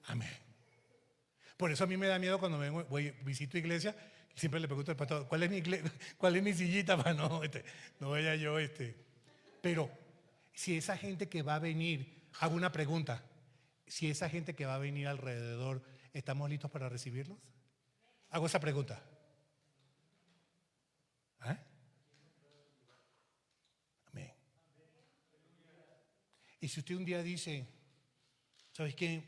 Amén. Por eso a mí me da miedo cuando visito iglesia, siempre le pregunto al pastor, ¿cuál es mi iglesia? ¿Cuál es mi sillita? Para no vaya yo. Pero si esa gente que va a venir, hago una pregunta, si esa gente que va a venir alrededor, ¿estamos listos para recibirlos? Hago esa pregunta. ¿Eh? Amén. Y si usted un día dice, ¿sabes qué?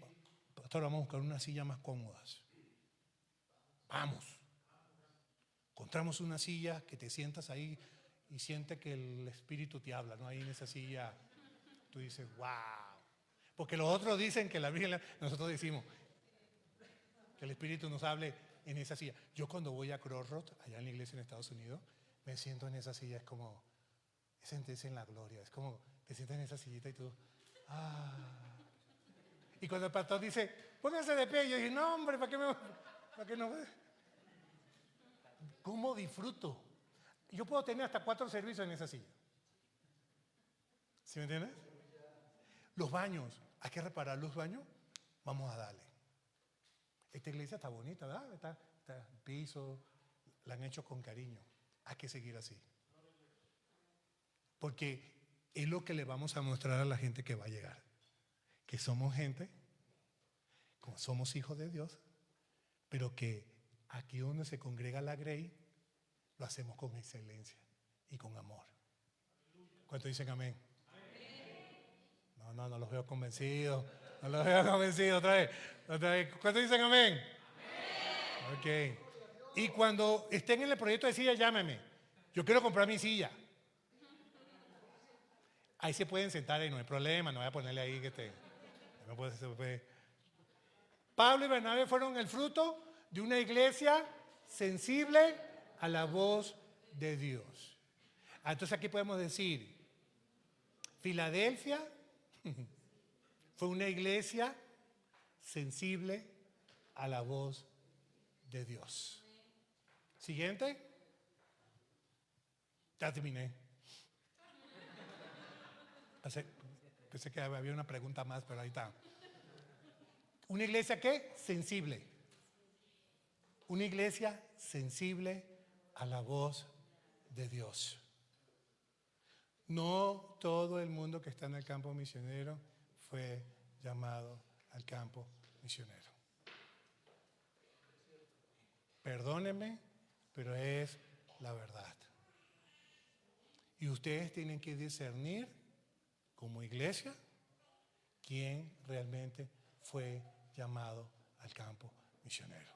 Pastor, vamos a buscar unas sillas más cómodas. Vamos. Encontramos una silla que te sientas ahí y siente que el Espíritu te habla, ¿no? Ahí en esa silla tú dices, wow. Porque los otros dicen que la Biblia, nosotros decimos que el Espíritu nos hable en esa silla. Yo cuando voy a Crossroad, allá en la iglesia en Estados Unidos, me siento en esa silla, es como sentirse en la gloria, es como te sientas en esa sillita y tú, Y cuando el pastor dice, pónganse de pie, yo dije, no hombre, ¿para qué no? ¿Cómo disfruto? Yo puedo tener hasta 4 servicios en esa silla. ¿Sí me entiendes? Los baños, hay que reparar los baños, vamos a darle. Esta iglesia está bonita, ¿verdad? Está el piso, la han hecho con cariño. Hay que seguir así. Porque es lo que le vamos a mostrar a la gente que va a llegar. Que somos gente, como somos hijos de Dios, pero que aquí donde se congrega la Grey, lo hacemos con excelencia y con amor. ¿Cuántos dicen amén? No los veo convencidos. No los veo convencidos otra vez. ¿Cuántos dicen amén? Ok. Y cuando estén en el proyecto de silla, llámeme. Yo quiero comprar mi silla. Ahí se pueden sentar y no hay problema. No voy a ponerle ahí que no puede. Pablo y Bernabé fueron el fruto de una iglesia sensible a la voz de Dios. Entonces aquí podemos decir, Filadelfia fue una iglesia sensible a la voz de Dios. Siguiente. Ya terminé. Pensé que había una pregunta más, pero ahí está. ¿Una iglesia qué? Sensible. Una iglesia sensible a la voz de Dios. No todo el mundo que está en el campo misionero fue llamado al campo misionero. Perdónenme, pero es la verdad. Y ustedes tienen que discernir como iglesia quién realmente fue llamado al campo misionero.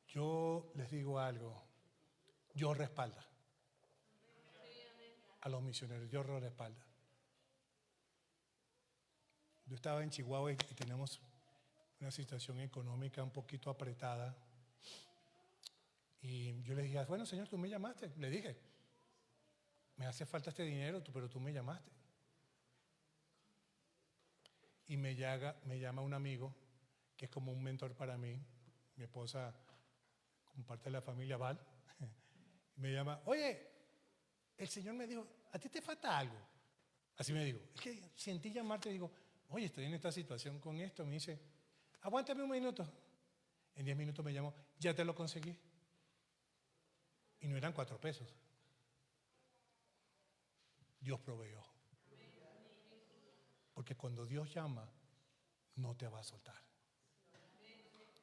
Yo les digo algo, Dios respalda a los misioneros, Dios los respalda. Yo estaba en Chihuahua y tenemos una situación económica un poquito apretada. Y yo le dije, bueno, Señor, tú me llamaste. Le dije, me hace falta este dinero, pero tú me llamaste. Y me llama un amigo que es como un mentor para mí, mi esposa, como parte de la familia Val. Me llama, oye, el Señor me dijo, ¿a ti te falta algo? Así me dijo, es que sentí llamarte y digo, oye, estoy en esta situación con esto. Me dice, aguántame un minuto. En 10 minutos me llamó, ya te lo conseguí. Y no eran 4 pesos. Dios proveyó. Porque cuando Dios llama, no te va a soltar.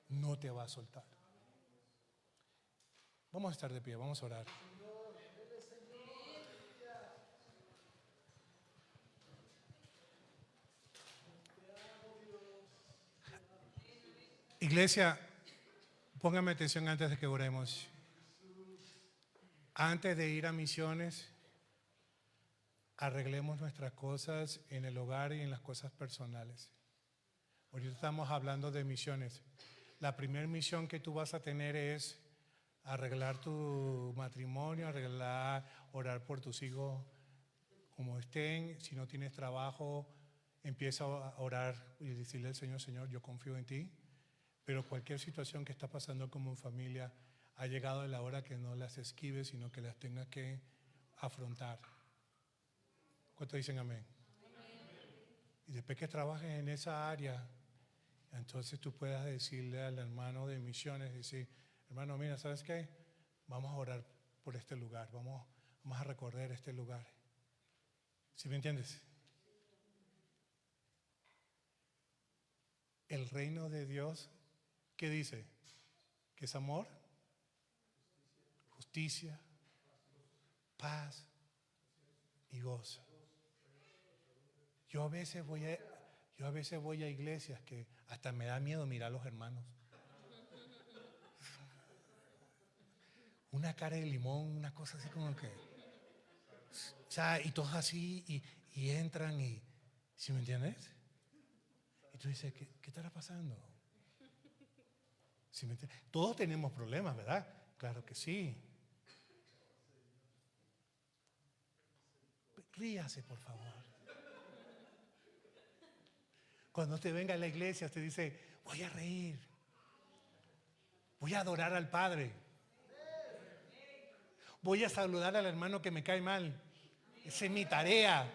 No te va a soltar. Vamos a estar de pie, vamos a orar. Iglesia, póngame atención antes de que oremos. Antes de ir a misiones, arreglemos nuestras cosas en el hogar y en las cosas personales. Ahorita estamos hablando de misiones. La primera misión que tú vas a tener es arreglar tu matrimonio, orar por tus hijos como estén. Si no tienes trabajo, empieza a orar y decirle al Señor, Señor, yo confío en ti. Pero cualquier situación que está pasando como familia, ha llegado la hora que no las esquives, sino que las tengas que afrontar. ¿Cuántos dicen amén? Y después que trabajes en esa área, entonces tú puedas decirle al hermano de misiones, decir, hermano, mira, ¿sabes qué? Vamos a orar por este lugar, vamos a recorrer este lugar. ¿Sí me entiendes? el reino de Dios, ¿qué dice? Que es amor, justicia, paz y gozo. Yo a veces voy a iglesias que hasta me da miedo mirar a los hermanos. Una cara de limón, una cosa así como que... O sea, y todos así, y entran y... ¿Sí me entiendes? Y tú dices, ¿qué estará pasando? ¿Sí me entiendes? Todos tenemos problemas, ¿verdad? Claro que sí. Ríase, por favor. Cuando usted venga a la iglesia, usted dice, voy a reír. Voy a adorar al Padre. Voy a saludar al hermano que me cae mal. Esa es mi tarea.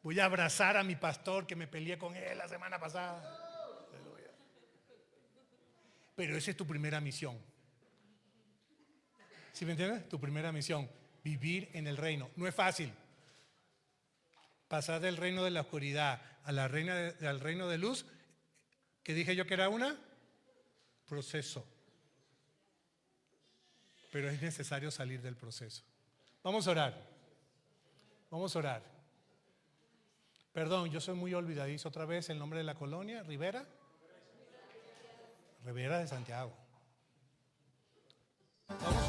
Voy a abrazar a mi pastor que me peleé con él la semana pasada. Pero esa es tu primera misión. ¿Sí me entiendes? Tu primera misión. Vivir en el reino. No es fácil. Pasar del reino de la oscuridad al reino de luz, que dije yo que era un proceso. Pero es necesario salir del proceso. Vamos a orar. Vamos a orar. Perdón, yo soy muy olvidadizo otra vez. El nombre de la colonia, Rivera. Rivera de Santiago. Vamos